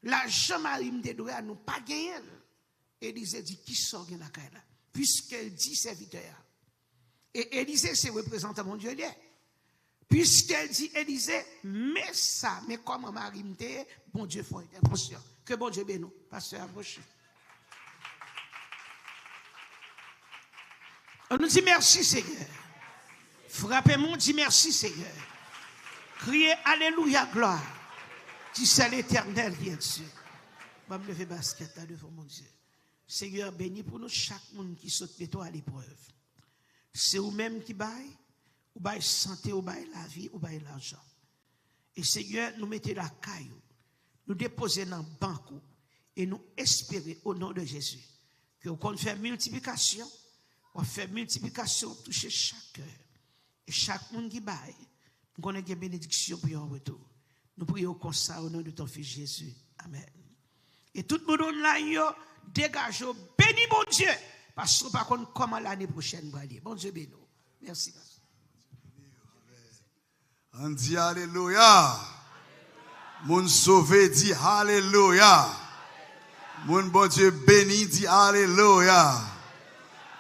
l'argent Marie me doit à nous pas gagner. Élisée dit qui sort de la caille là puisqu'elle dit serviteur. Et Élisée c'est représentant mon Dieu là. Puisqu'elle dit Élisée mais ça mais comment Marie me dit bon Dieu faut attention que bon Dieu bénisse pasteur approche. On nous dit merci Seigneur. Frappez-moi, dit merci Seigneur. Criez Alléluia, gloire. Dis c'est l'Éternel qui est Dieu. Je vais me lever basket là devant mon Dieu. Seigneur, bénis pour nous chaque monde qui saute de toi à l'épreuve. C'est vous-même qui baille, ou baille santé, ou baille la vie, ou baille l'argent. Et Seigneur, nous mettez la caillou, nous déposer dans le banque et nous espérer au nom de Jésus que vous qu'on fait multiplication, on fait multiplication toucher chaque cœur. Et chaque monde qui baille, nous connaissons une bénédiction pour un retour. Nous prions comme ça au nom de ton Fils Jésus. Amen. Et tout le monde là, dégage, bénis mon Dieu. Parce que par contre, comment l'année prochaine va aller. Bon Dieu bénis. Merci. On dit Alléluia. Mon sauvé dit Alléluia. Mon bon Dieu béni dit Alléluia.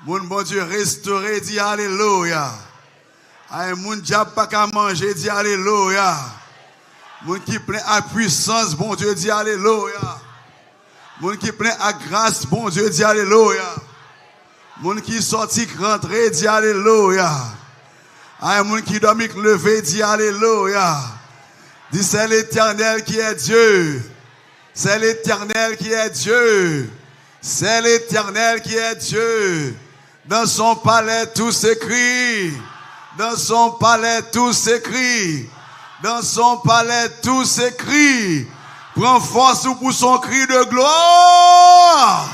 Mon bon Dieu restauré dit Alléluia. Aïe, mon diable pas qu'à manger dit Alléluia. Mon qui plein à puissance, bon Dieu dit Alléluia. Mon qui plein à grâce, bon Dieu dit Alléluia. Mon qui sorti rentré dit Alléluia. Aïe, mon qui dormi levé dit Alléluia. Dit c'est l'Éternel qui est Dieu. C'est l'Éternel qui est Dieu. C'est l'Éternel qui est Dieu. Dans son palais tout s'écrit. Dans son palais tout s'écrit. Dans son palais tout s'écrit. Prends force pour son cri de gloire.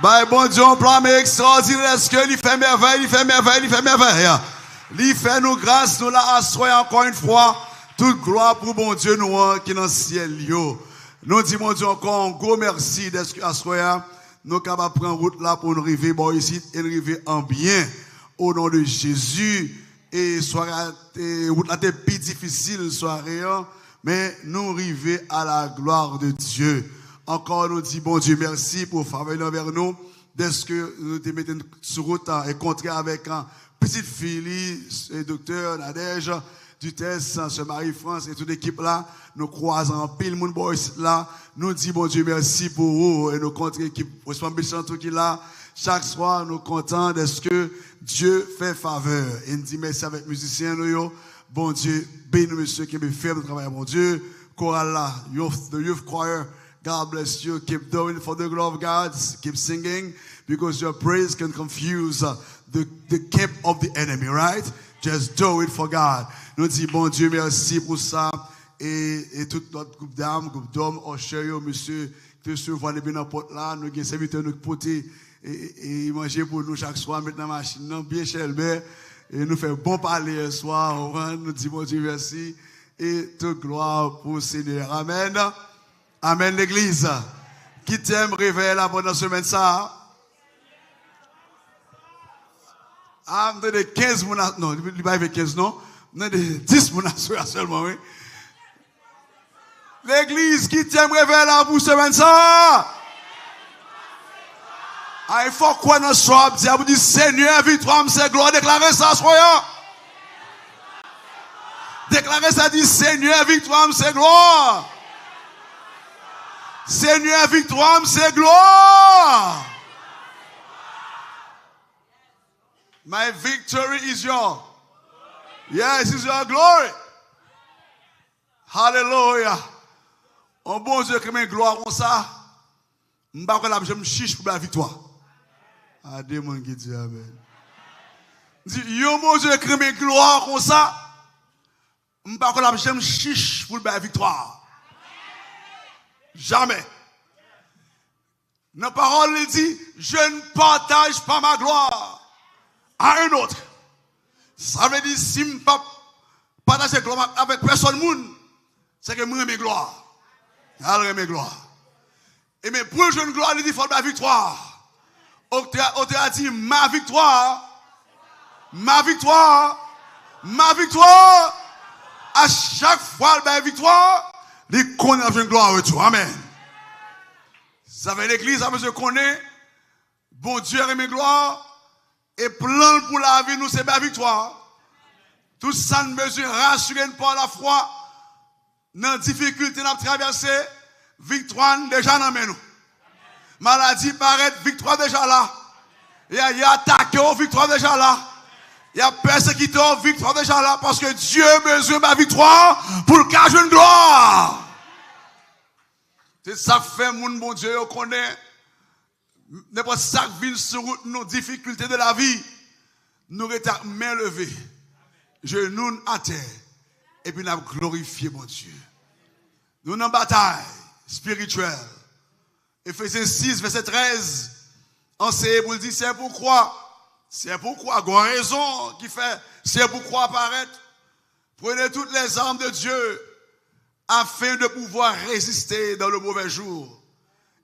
Bah bon Dieu, on prend mais extraordinaire. Est-ce que il fait merveille, il fait merveille, il fait merveille. Il fait nous grâce, nous la assoyons encore une fois. Toute gloire pour bon Dieu nous qui est dans le ciel. Yo. Nous disons mon Dieu encore un gros merci d'être assoyons. Nous capables de prendre route là pour nous arriver bon ici et arriver en bien au nom de Jésus. Et soirée route là était plus difficile soirée mais nous arriver à la gloire de Dieu. Encore nous dit bon Dieu merci pour faveur envers nous dès que nous te mettons sur route et rencontrer avec un petite fille et docteur Nadège du test ce Marie-France et toute l'équipe là nous croisons en pile monde boys là nous dit bon Dieu merci pour vous et nous contre équipe responsable tout qui là chaque soir nous contents de ce que Dieu fait faveur et nous dit merci avec musiciens nous bon Dieu bénis monsieur qui me fait le travail mon Dieu chorale là the youth choir God bless you keep doing for the glory of God keep singing because your praise can confuse the camp of the enemy right just do it for God nous dit bon Dieu merci pour ça et tout notre groupe d'âmes groupe d'hommes Osher monsieur que se voit les bien dans porte là nous gain serviteur nous porter et manger pour nous chaque soir mettre dans la machine non bien chelbert et nous fait bon parler ce soir nous dit bon Dieu merci et toute gloire pour le Seigneur amen amen l'église qui t'aime réveiller là pendant semaine ça de 15 mois non il va avec 15 non de 10 mois seulement oui l'église qui t'aime réveiller là pour semaine ça il faut quoi dans soir dire vous dit Seigneur victoire c'est gloire déclarer ça soyons déclarer ça dit Seigneur victoire c'est gloire Seigneur victoire c'est gloire my victory is yours yes is your glory hallelujah un bon Dieu qui met gloire comme ça m'pas que je me chiche pour la victoire. Ah, des gens qui disent amen. Dit, yo mon Dieu qui met gloire comme ça, m'pas que je me chiche pour la victoire. Jamais. La parole dit, je ne partage pas ma gloire à un autre. Ça veut dire, si je ne partage la gloire avec personne, c'est que moi, mes gloire. Alors, mes gloire. Et mais pour je une gloire, il dit, il faut la victoire. On a dit, ma victoire, ma victoire, ma victoire. À chaque fois, la victoire, il connaît une gloire avec toi. Amen. Ça fait l'église, ça veut connaît. Bon Dieu aime gloire. Et plan pour la vie, nous, c'est la victoire. Tout ça nous besoin rassurer par la foi. Dans la difficulté, nous traverser. Victoire déjà dans nous. Maladie paraît, victoire déjà là. Il y a attaqué, victoire déjà là. Il y a persécuté, victoire déjà là. Parce que Dieu a besoin de la victoire pour le cas d'une gloire. C'est ça que fait mon bon Dieu, on connaît. N'importe ça qui vient sur nos difficultés de la vie, nous restons main levée, genoux à terre, et puis nous avons glorifié mon Dieu. Nous sommes en bataille spirituelle. Ephésiens 6, verset 13, enseigne pour le dire, c'est pourquoi, une raison qui fait, c'est pourquoi apparaître. Prenez toutes les armes de Dieu afin de pouvoir résister dans le mauvais jour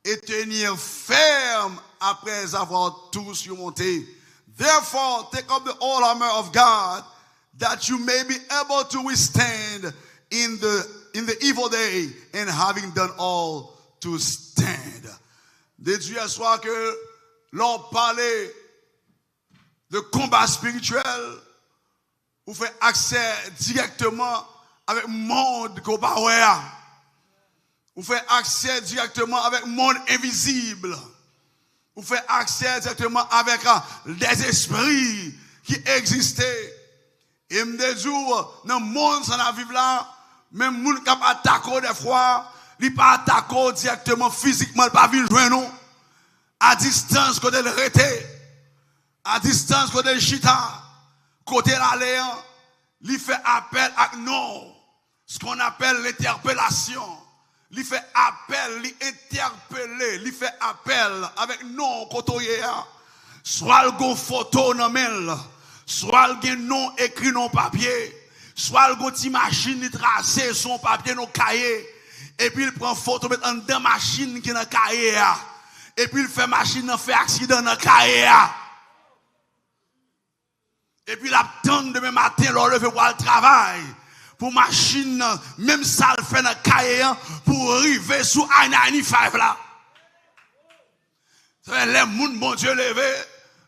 et tenir ferme après avoir tout surmonté. Therefore, take up the whole armor of God, that you may be able to withstand in the evil day, and having done all, to stand. De Dieu à soi que l'on parlait de combat spirituel, vous fait accès directement avec le monde qu'on parle. Vous faites accès directement avec le monde invisible. Vous faites accès directement avec des esprits qui existaient. Et me dit, dans le monde sans la vivre là, même les gens qui attaquent des fois, ils ne pas attaquer directement physiquement, ils ne pas venir joindre nous. À distance, côté le rété, à distance, côté le chita, côté l'aléant, ils fait appel à nous. Ce qu'on appelle l'interpellation. Il fait appel, il interpeller, il fait appel avec non côté. Soit il y a une photo dans mail, soit il y a un nom écrit dans papier, soit il y a une machine qui trace son papier dans cahier, et puis il prend photo met en deux machines qui dans cahier, et puis il fait machine fait accident dans cahier. Et puis il attend demain matin, l'on lever pour le travail. Pour machine, même ça le fait dans le cahier, pour arriver sous I-95 là. C'est les gens, bon Dieu, levé.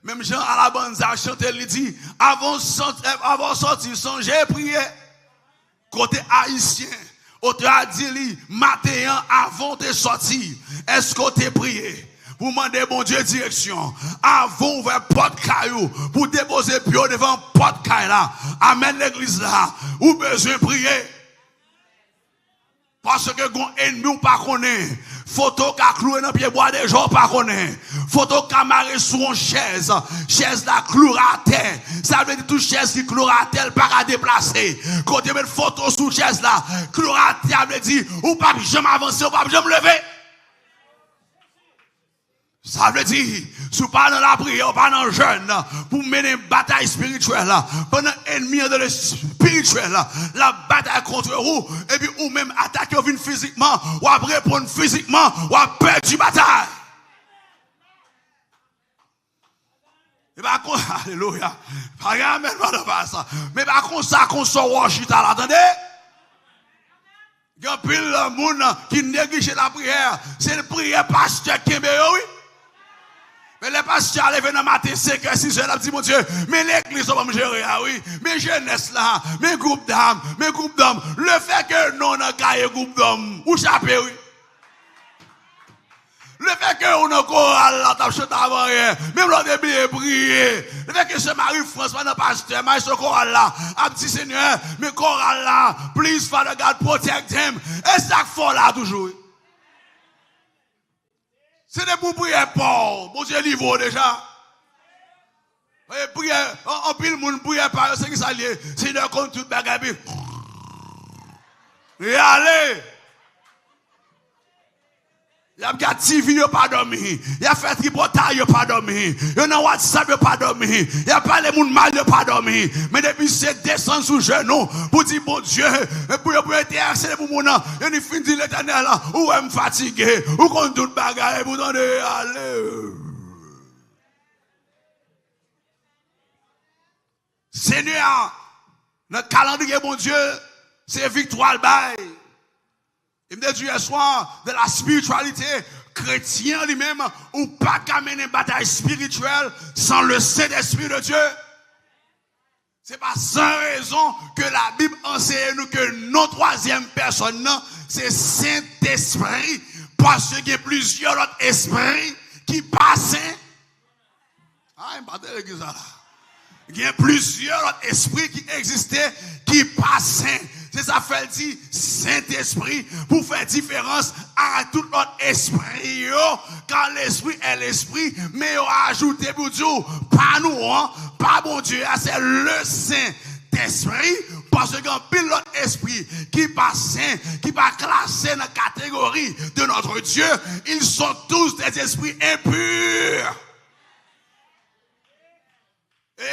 Même Jean à la bande, ça chante, il dit, avant sortir, songez prier. Côté haïtien, on te a dit, matin, avant de sortir, est-ce qu'on t'a prié? Pour demander bon Dieu direction. Avant ouvrir porte caillou. Pour déposer pied devant porte caillou là. Amen l'église là. Ou besoin de prier. Parce que gon ennemi ou pas connaît. Photo qu'a cloué dans pied bois des gens pas connaît. Photo qu'a marré sur une chaise. Chaise là cloué à terre. Ça veut dire toute chaise qui cloué à terre pas à déplacer. Quand tu mets une photo sur chaise là, cloué à terre veut dire ou pas jamais avancer ou pas jamais lever. Ça veut dire, si vous pas dans la prière, pas dans le jeûne, pour mener une bataille spirituelle, pendant l'ennemi de le spirituel, la bataille contre vous, et puis ou même attaquer physiquement, ou après répondre physiquement, ou à perdre la bataille. Et pas comme ça, alléluia. Pas rien, ça. Mais pas comme ça qu'on sort Washington, attendez? Il y a pile de monde qui néglige la prière. C'est le prière pasteur qui est oui. Mais les pasteurs levé dans matin 5h, 6h, là, dit mon Dieu, mais l'église, on va me gérer, ah oui, mes jeunesse là, mes groupes d'âmes, le fait que non, on a caillé groupe d'hommes, ou chapé, oui. Le fait que on a chorale là, t'as chanté avant rien, même l'on a bien prié. Le fait que ce Marie-François n'a pas pasteur, mais ce chorale là, a petit Seigneur, mais chorale là, please Father God, protect him. Et ça fait là toujours. C'est des pour prier pauvre. Bon Dieu livre déjà. Et prière, en pile monde prière par c'est qui ça lié. C'est de compte toute bagarre. Et allez. Il y a gars TV, il pas dormi. Il y a fait tripotage, il pas dormi. Il y a WhatsApp, il pas dormi. Il y a pas les monde mal, il pas dormi. Mais depuis c'est descendre sous genou pour dire bon Dieu, pour intercéder pour mon nom. Il y a fin de l'Éternel là, ou est fatigué, ou qu'on toute bagarre pour donner aller. Seigneur, notre calendrier mon Dieu, c'est victoire bail. Il me dit hier soir de la spiritualité, chrétien lui-même, ou pas qu'à mener une bataille spirituelle sans le Saint-Esprit de Dieu. C'est pas sans raison que la Bible enseigne nous que nos troisième personne, c'est Saint-Esprit, parce qu'il y a plusieurs autres esprits qui passent. Ah, il pas de l'église là. Il y a plusieurs autres esprits qui existaient, qui passaient. C'est ça fait dire Saint-Esprit pour faire différence à tout autre esprit. Car l'esprit est l'esprit, mais il a ajouté pour dire, pas nous, hein, pas bon Dieu, c'est le Saint-Esprit. Parce qu'un pilote esprit qui passe, qui va classer dans la catégorie de notre Dieu, ils sont tous des esprits impurs.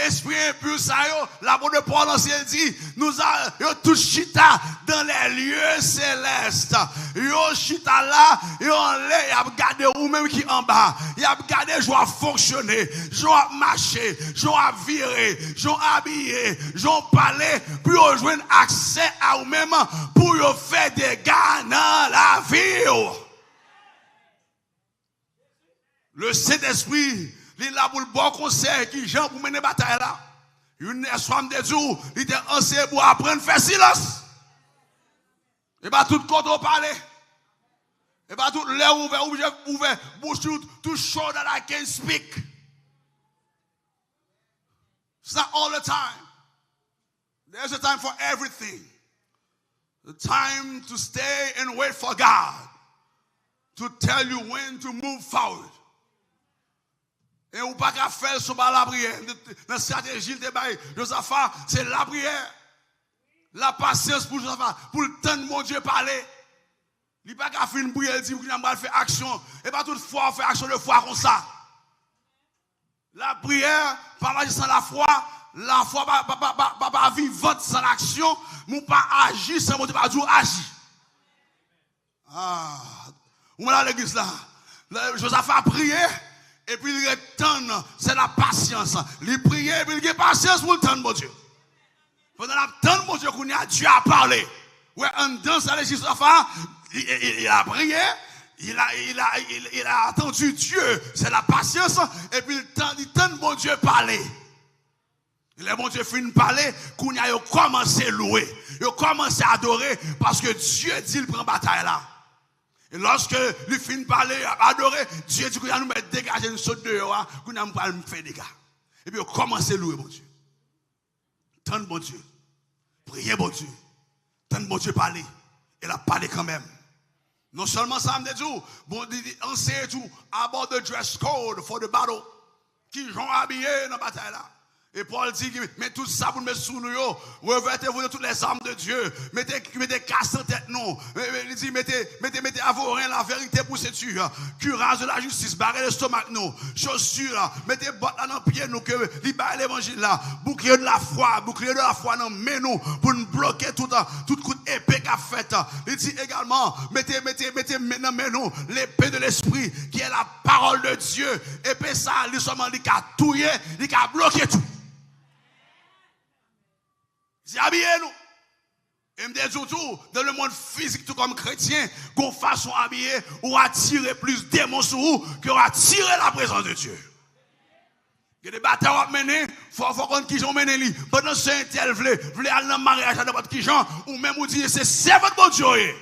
Esprit impur, ça y l'apôtre Paul ancien dit, nous avons tous chita dans les lieux célestes. Yo chita là, yo là, y a regardé ou même qui en bas. Y a regardé, je vais fonctionner, je vais marcher, je vais virer, je vais habiller, je vais parler, puis on joindre accès à vous même pour yo faire des gars dans la vie. Le Saint-Esprit, il est là pour le bon conseil qui Jean pour mener bataille là. Une femme de Dieu, il était ancien pour apprendre à faire silence. Et pas tout côté parler. Et pas tout l'air ouvert, bouche tout chaud that I can speak. It's not all the time. There's a time for everything. The time to stay and wait for God to tell you when to move forward. Et ou pas qu'à faire sur la prière. Dans la stratégie de Josaphat, c'est la prière. La patience pour Josaphat, pour le temps de mon Dieu parler. Il n'y a pas qu'à faire une prière, il dit qu'il a fait action. Et pas toutefois, on fait action de foi comme ça. La prière, pas agir sans la foi pas vivante sans l'action, mais pas agir sans mon Dieu, pas dire agir. Ah, où est l'église là? Josaphat a prié. Et puis il retend, c'est la patience. Il prie et puis il a patience pour le temps de mon Dieu. Pendant le temps de mon Dieu, Dieu a parlé. Ouais, en dans la législation, il a prié, il a attendu Dieu. C'est la patience. Et puis le temps de mon Dieu parler. Le bon Dieu finit de parler, il a commencé à louer. Il a commencé à adorer parce que Dieu dit qu'il prend bataille là. Et lorsque lui finit de parler, adorer, Dieu dit qu'il va nous mettre dégager une saute dehors, qu'il va nous faire des gars. Et puis, il commence à louer, bon Dieu. Tant de bon Dieu. Priez, bon Dieu. Tant de bon Dieu parler. Il a parlé quand même. Non seulement ça, me dit, bon, on sait tout, about the dress code for the battle. Qui sont habillés dans la bataille là. Et Paul dit, mais tout ça pour mettre sous nous, revêtez-vous de toutes les armes de Dieu, mettez casse en tête nous, il dit, mettez à vos reins la vérité pour séduire, cuirasse de la justice, barrez l'estomac nous, chaussures, mettez bottes dans les pieds nous, que libérez l'évangile là, bouclier de la foi dans main nous, pour nous bloquer tout coup d'épée qu'a fait. Il dit également, mettez dans main nous, l'épée de l'esprit, qui est la parole de Dieu, épée ça, il seulement il a touillé, il a bloqué tout. C'est habillez-nous. Et me dit tout, dans le monde physique, tout comme chrétien, qu'on façon habillée, ou attirer plus de démons sur vous, que attirer la présence de Dieu. Il y a des batailles à mener, il faut qu'on qui j'en mène lui. Pendant que c'est un tel voulait aller dans le mariage à n'importe qui j'en, ou même vous dire, c'est votre bon Dieu.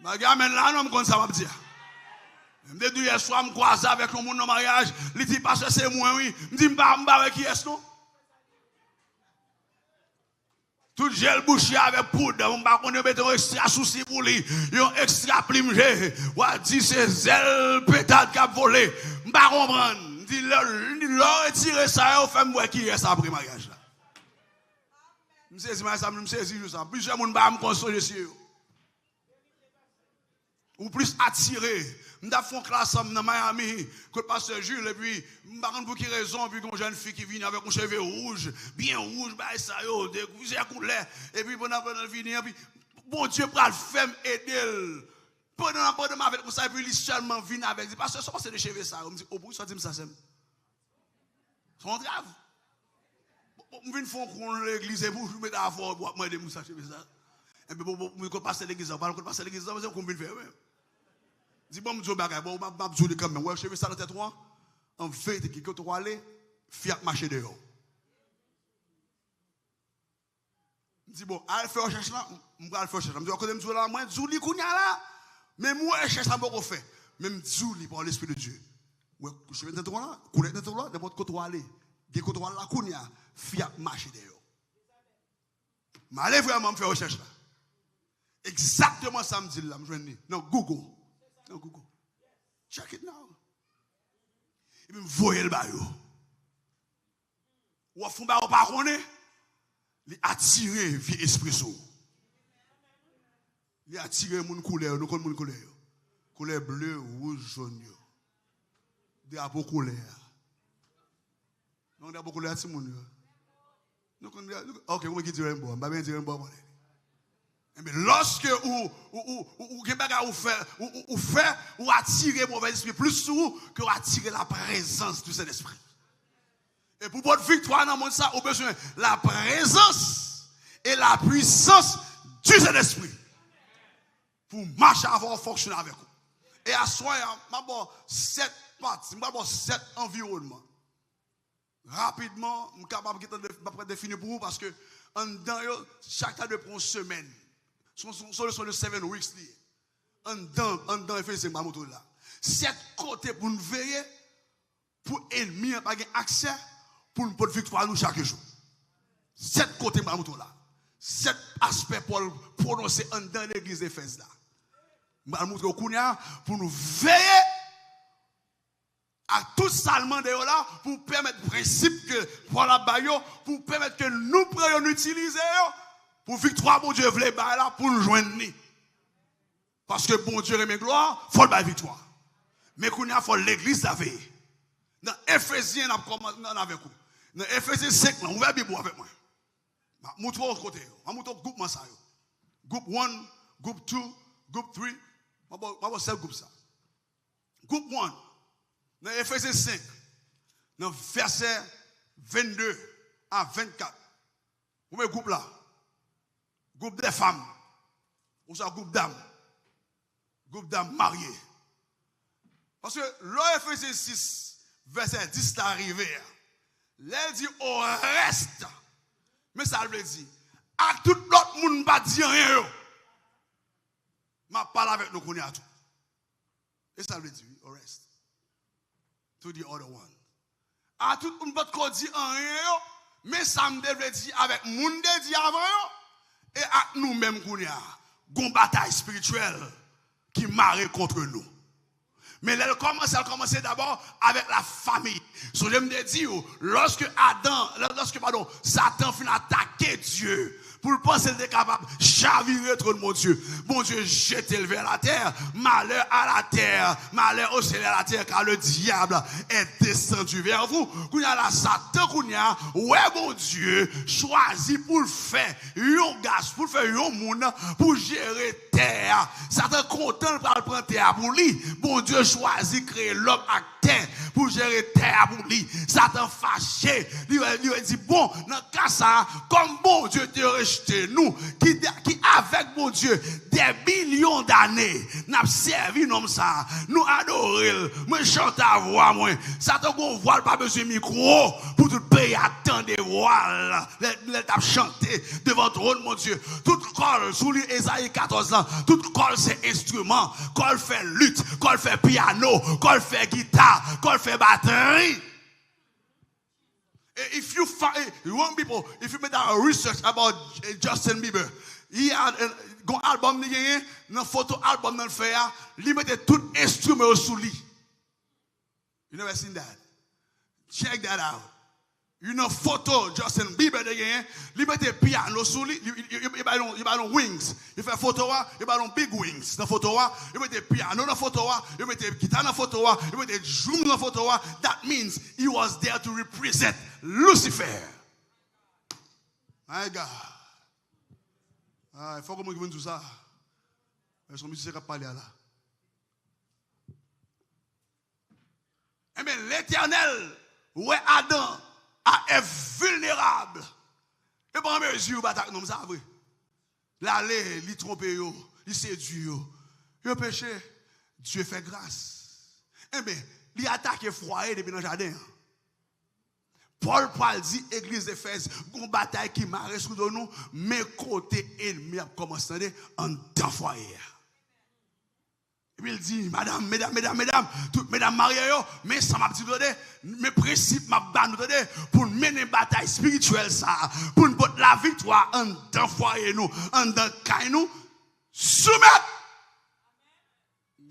Ma gamin là, non, comme ça va me dire. Je me dis, hier soir, je me croise avec un monde dans le mariage, il dit, parce que c'est moi, oui. Je me dis, je ne avec qui est-ce, non? Tout gel bouché avec poudre, on va mettre un extra souci pour lui, un extra plimgé, ou dit c'est zèle pétade qui a volé, on va comprendre, dit leur retirer ça, on fait moi qui est ça après mariage là. Je me saisis ça, plusieurs monde va me consoler sur eux. Ou plus attiré. Je fait une classe dans Miami, que le pasteur Jules, et puis, je ne sais pas pour quelle raison, puis une jeune fille qui vient avec un cheveu rouge, bien rouge, bah, ça, des couleurs, et puis, pendant le venir, puis, bon Dieu, pour le faire aider. Pendant avec ça, et puis, il seulement vient avec, dit, pasteur, ça, c'est des cheveux, ça. Je me dit, oh, pourquoi ça dit ça, c'est. C'est grave. Je viens faire l'église, et vous, je mets à fort, moi, je me ça, cheveux, ça. Et puis, je passe l'église, je passe l'église, je vais faire, Dis bon, je bagay, bon, m'a dit quand même. Ouais, je fais ça dans tête toi. En vérité, qui quand tu aller, fiat marcher dehors. Dis bon, allez faire recherche là, m'va faire recherche. M'dis côté m'dou là, moi Zouli kounya là. Mais moi recherche ça m'ko faire. Même Zouli par l'esprit de Dieu. Ouais, je vais dans là, couler dans là, n'importe côté où aller. Des côté où là kounya, fiat marcher dehors. M'allez vraiment me faire recherche là. Exactement ça me dit là, m'joindre. Non, Google. Non, Google. Check it now. Et puis voyez le bayo. Ou fond ba ou pas connaît. Il attiré vie espresso. Il attiré mon couleur, nous connaissons mon couleur. Couleur bleu, rouge, jaune. Drapeau couleur. Non, drapeau couleur c'est mon. Nous connaissons. OK, comment qui dit rainbow? Pas bien dire rainbow. Mais lorsque ou fait ou attirer mauvais esprit plus sur que attirer la présence du Saint-Esprit. Et pour votre victoire dans le monde, ça, vous avez besoin de la présence et la puissance du Saint-Esprit. Pour marcher avant fonctionner avec vous. Et à soi, je vais 7 parties, je vais 7 environnements. Rapidement, je suis capable de définir pour vous parce que chaque tas de prend une semaine. Sur le 7 weeks. En dedans, Ephésiens, là. 7 côtés pour nous veiller, pour ennemis, pas accès. Pour une bonne victoire nous chaque jour. 7 côtés là. 7 aspects pour prononcer dans l'église d'Éphèse là. Je vais montrer au Kounia pour nous veiller à tout salement de là pour permettre le principe que pour la baille pour permettre que nous prenions utiliser pour victoire bon Dieu voulait là pour nous joindre. Parce que bon Dieu remet gloire, il faut la victoire. Mais Kounia faut l'église la veille. Dans Ephésiens on a commencé avec vous. Dans Ephésiens 5, on va Bible avec moi. Je montre au côté. Je montre au groupe. Groupe 1, groupe 2, groupe 3. Je vais faire groupe ça. Groupe 1. Dans Ephésiens 5, dans verset 22 à 24. Vous voyez le groupe là. Groupe des femmes. Ou ça groupe d'âmes. Groupe d'âmes mariées. Parce que l'Ephésiens 6, verset 10 est arrivé. L'elle dit au reste. Mais ça veut dire, à tout l'autre monde pas dire rien. Je parle avec nous qu'on y a tout. Et ça veut dire, au reste. To the other one. À tout le monde pas dire rien. Mais ça me devait dire avec le monde dit avant. Et à nous-mêmes qu'on y a. Une bataille spirituelle qui marre contre nous. Mais elle commence d'abord avec la famille. So, je me dis, lorsque Satan finit attaquer Dieu, pour le penser qu'il est capable de chavirer trop de mon Dieu. Bon Dieu, jetez-le vers la terre. Malheur à la terre. Malheur au ciel à la terre, car le diable est descendu vers vous. Kounya la Satan, kounya, ouais, bon Dieu, choisit pour le faire, un gaz, pour le faire un monde, pour gérer terre. Satan content de prendre terre pour lui. Bon Dieu choisit créer l'homme à terre, pour gérer terre pour lui. Satan fâché. Il dit, bon, dans le cas ça, comme bon Dieu te rejeté nous, qui avec mon Dieu, des millions d'années, n'a servi comme ça, nous adorer, moi chante à voix, moi, Satan qu'on voile pas besoin de micro, pour tout pays attendre des voiles, les tape chanter devant le trône, mon Dieu, tout col, sous l'Ésaïe 14 ans, tout col c'est instrument, col fait lutte, col fait piano, col fait guitare, col fait batterie. If you make a research about Justin Bieber, he had an album, un photo album dans le fait, il mettait tout instrument sous lui. You never seen that? Check that out. You know photo Justin Bieber il mettait piano sous lui, il a wings. Il fait photo, il a big wings. Dans photo, il mettait piano dans photo, il mettait guitare dans photo, il mettait drum dans photo. That means he was there to represent Lucifer. My God. Il faut que je me dise tout ça. Son musicien qui parle là. Eh bien, l'Éternel, ouais, Adam, est vulnérable. Et par mesure, non, ça vrai. L'aller, il trompe, il séduit, il péché. Dieu fait grâce. Eh bien, il attaque le foyer depuis dans le jardin. Paul dit, Église d'Éphèse, une bataille qui m'a sous nous, mais côté ennemi a commencé en temps foyer. Et puis il dit, mesdames, toutes mesdames mariées, mais ça m'a dit, mes principes m'a banni pour mener une bataille spirituelle, ça, pour nous porter la victoire en temps foyer nous, en temps caille nous, soumettre.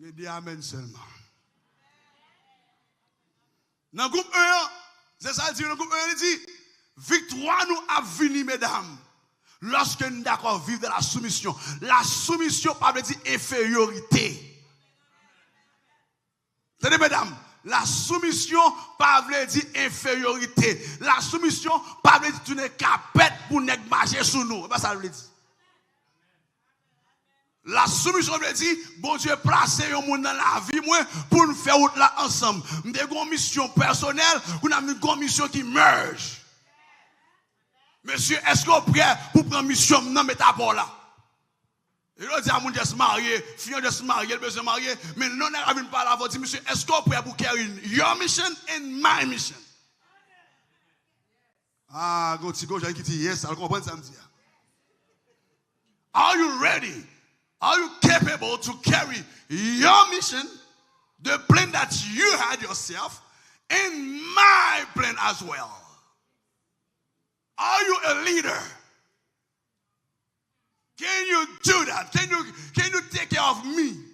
Je dis Amen seulement. Dans le groupe 1, c'est ça, le groupe 1, il dit, victoire nous a venu, mesdames, lorsque nous d'accord vivre de la soumission. La soumission, pas veut dire infériorité. Tenez, mesdames, la soumission, pas veut dire infériorité. La soumission, pas veut dire tu n'es capable pour ne marcher sur nous. C'est pas ça, veut dire. La soumission veut dire, bon Dieu, placer un monde dans la vie, moi, pour nous faire autre là ensemble. Nous avons une mission personnelle, nous avons une mission qui merge. Monsieur, est-ce que vous êtes prêt pour prendre mission dans métaphore là? Et là, dit à mon Dieu se marier, fille de se marier, elle veut se marier, mais non, elle ne pas là, dit, monsieur, est-ce que vous êtes prêt pour carry your mission and my mission? Ah, go, j'ai qui dit yes, elle comprend ça me dit. Are you ready? Are you capable to carry your mission, the plan that you had yourself, and my plan as well? Are you a leader? Can you do that? Can you take care of me?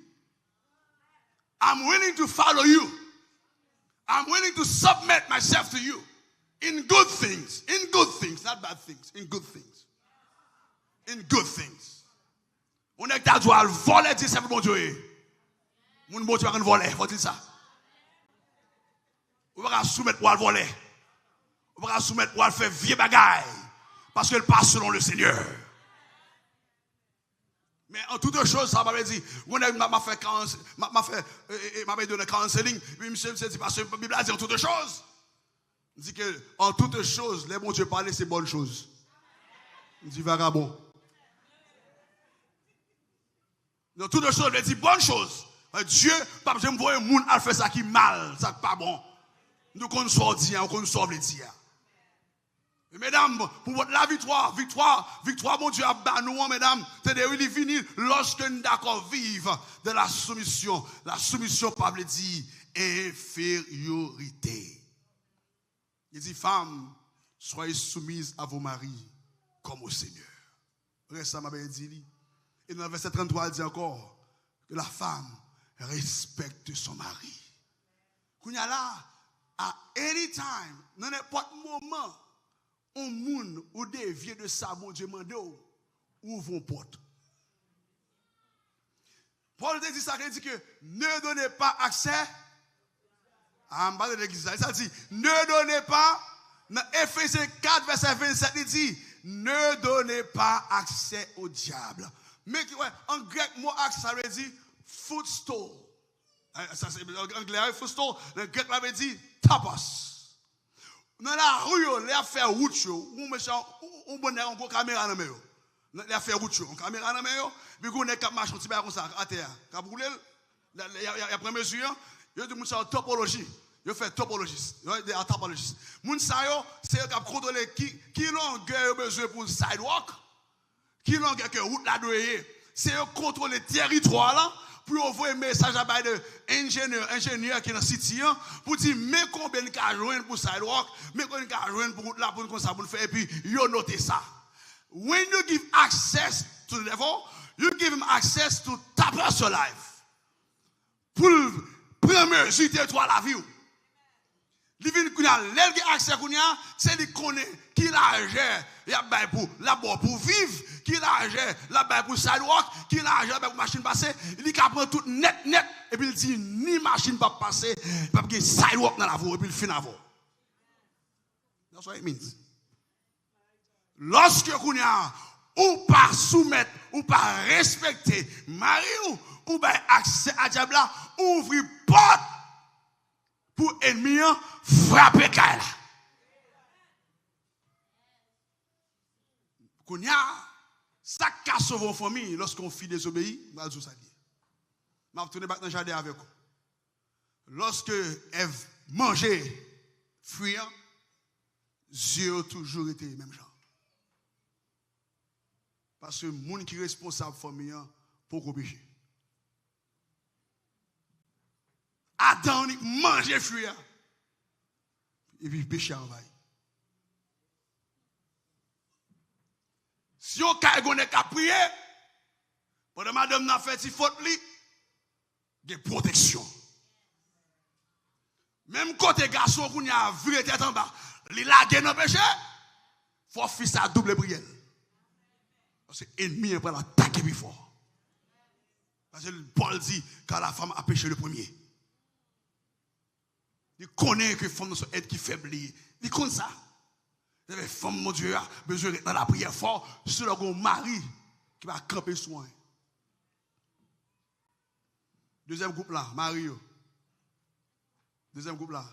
I'm willing to follow you. I'm willing to submit myself to you in good things, not bad things, in good things. In good things. On est à toi, voler, dit c'est bon Dieu. Mon bon Dieu va voler, faut dire ça. On va soumettre pour voler. On va soumettre pour faire vieux bagaille. Parce qu'elle passe selon le Seigneur. Mais en toute chose, ça m'a dit, on m'a donné counseling, puis monsieur dit, parce que la Bible a dit en toute chose. Il dit que en toute chose, les bons Dieu parler, c'est bonne chose. Il dit vagabond. Dans toutes les choses, il dit bonne chose. Dieu, pas besoin de voir un monde à faire ça qui mal, ça qui pas bon. Nous qu'on soit dit, on qu'on soit le dire. Mesdames, pour votre la victoire, mon Dieu, à nous, mesdames, c'est-à-dire il est fini lorsque nous d'accord vivre de la soumission. La soumission, pas veut dire infériorité. Il dit, femmes, soyez soumises à vos maris comme au Seigneur. Récemment, il dit, et dans le verset 33, il dit encore que la femme respecte son mari. Qu'on y a là, à any time, dans n'importe moment, un monde ou des vieux de ça, mon Dieu, ouvre une porte. Paul dit ça, il dit que ne donnez pas accès à de l'église. Ça dit, ne donnez pas, dans Ephésiens 4, verset 27, il dit, ne donnez pas accès au diable. Mais en grec, mot accès, ça veut dire footstool. Ça c'est en anglais, footstool. Le grec, ça veut dire tapas. Dans la rue, les affaires route, on bonheur, on caméra dans main. Les affaires route, on caméra dans main, puis on est cap marche un petit peu comme ça à terre. Cap rouler, il y a première mesure, il y a du ça topologie. Il fait topologiste, il y a topologiste. Moun sa yo, c'est cap contrôler qui longueur besoin pour sidewalk, qui longueur que route la doye. C'est contrôler territoire là. Pour envoyer un message à de ingénieur qui est dans le city pour dire mais combien de cas joindre pour sidewalk, mais combien de cas joindre pour la pour ça pour faire et puis you noter ça. When you give access to the devil, you give him access to ta personal life. Pour prendre mesure territoire la vie. Living kunya l'elge accès kunya c'est lui connaît qui l'argent il a bail pour là-bas pour vivre, qui l'argent là-bas pour sidewalk, qui l'argent pour machine passer, il prend tout net et puis il dit ni machine pas passer, pas que sidewalk dans la voie et puis il finit avant. That's what it means. Lorsque kunya ou pas soumettre ou pas respecter mari ou ben accès à diable ouvrir porte pour ennemi frapper kala. Kounya ça casse vos familles lorsqu'on fit désobéit, mal tout ça. Je vais retourner dans le jardin avec vous. Lorsque Ève mangeait fruit, Dieu a toujours été le même genre. Parce que le monde qui est responsable de la famille, pour pécher. Adam mangeait fruit. Et puis péché en vaille. Si on a prié, pendant madame n'a fait si faute li, de protection. Même côté garçon qu'on a vu tête en bas, il a gagné dans péché, faut faire ça double prière. Parce que l'ennemi est pour l'attaquer plus fort. Parce que Paul dit quand la femme a péché le premier. Il connaît que les femmes sont êtres qui faibles. Il connaît ça. Les femmes, mon Dieu, a besoin d'être dans la prière fort sur leur mari qui va camper soin. Deuxième groupe là, Marie. Deuxième groupe là,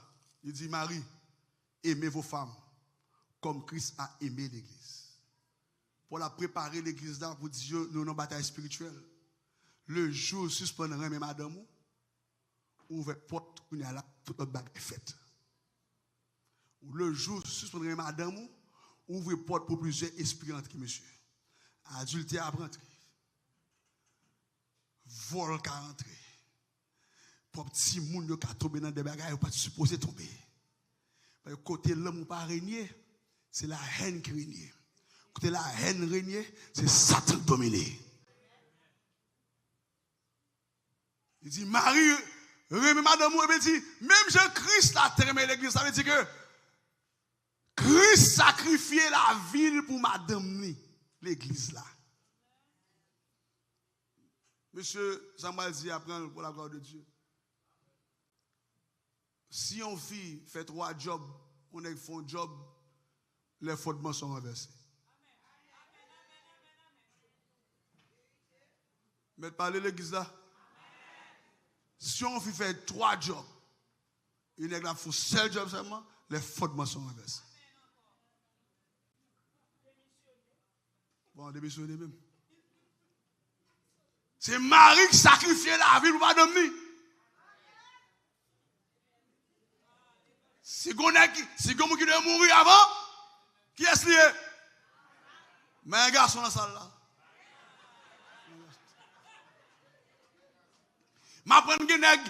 il dit Marie, aimez vos femmes comme Christ a aimé l'église. Pour la préparer l'église là, pour dire nous avons une bataille spirituelle. Le jour suspendra même madame, ouvre porte, on y a là, toute notre bague est faite. Le jour suspendra madame, ouvre porte pour plusieurs esprits entre monsieur. Adultère à rentrer. Vol à rentrer. Pour petit monde qui a tombé dans des bagages, pas supposé tomber. Parce que côté l'homme pas régner, c'est la haine qui règne. Côté la haine régner, c'est Satan qui domine. Il dit Marie, madame, il dit même Jean-Christ a terminé l'église, ça veut dire que Christ sacrifiait la ville pour madame l'église là. Monsieur Samuel dit apprendre pour la gloire de Dieu. Si on fille fait 3 jobs, on est fait un job, les fondements sont renversés. Mais parler l'église là. Si on fait 3 jobs, il est là pour seul job seulement, les fondements sont renversés. Bon, démissionner même. C'est Marie qui sacrifiait la vie pour madame ni. Si quelqu'un qui doit mourir avant, qui est-ce lié? Mais un garçon dans la salle là. Ma prenne qui nèg,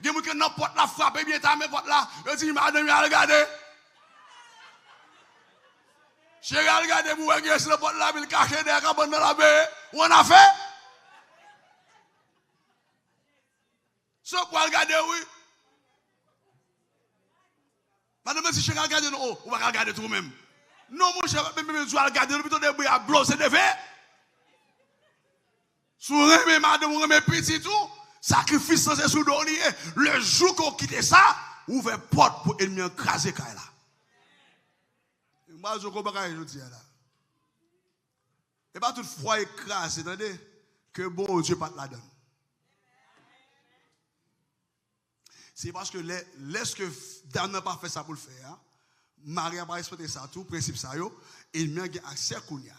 quelqu'un qui n'a pas la frappe bien ta main porte là, je dis madame regardez. Je regarde pour voir qui est le porte là, il cache derrière cabane dans la baie. On a fait. Ce pour regarder oui. Madame, si je regarde, non, on va regarder tout même. Non, mon cher, même je vais regarder, plutôt des bruits à blosser de fait. Si vous aimez madame, vous aimez petit tout, sacrifice sans sous donner. Le jour qu'on quitte ça, ouvrez porte pour ennemi écraser là. Moi, je comprends pas ce que je dis là. Et pas tout froid écrasé, attendez, que bon Dieu pas la donne. C'est parce que lorsque Dan n'a pas fait ça pour le faire, Marie n'a pas respecté ça, tout principe ça, et il a accès à Kounia.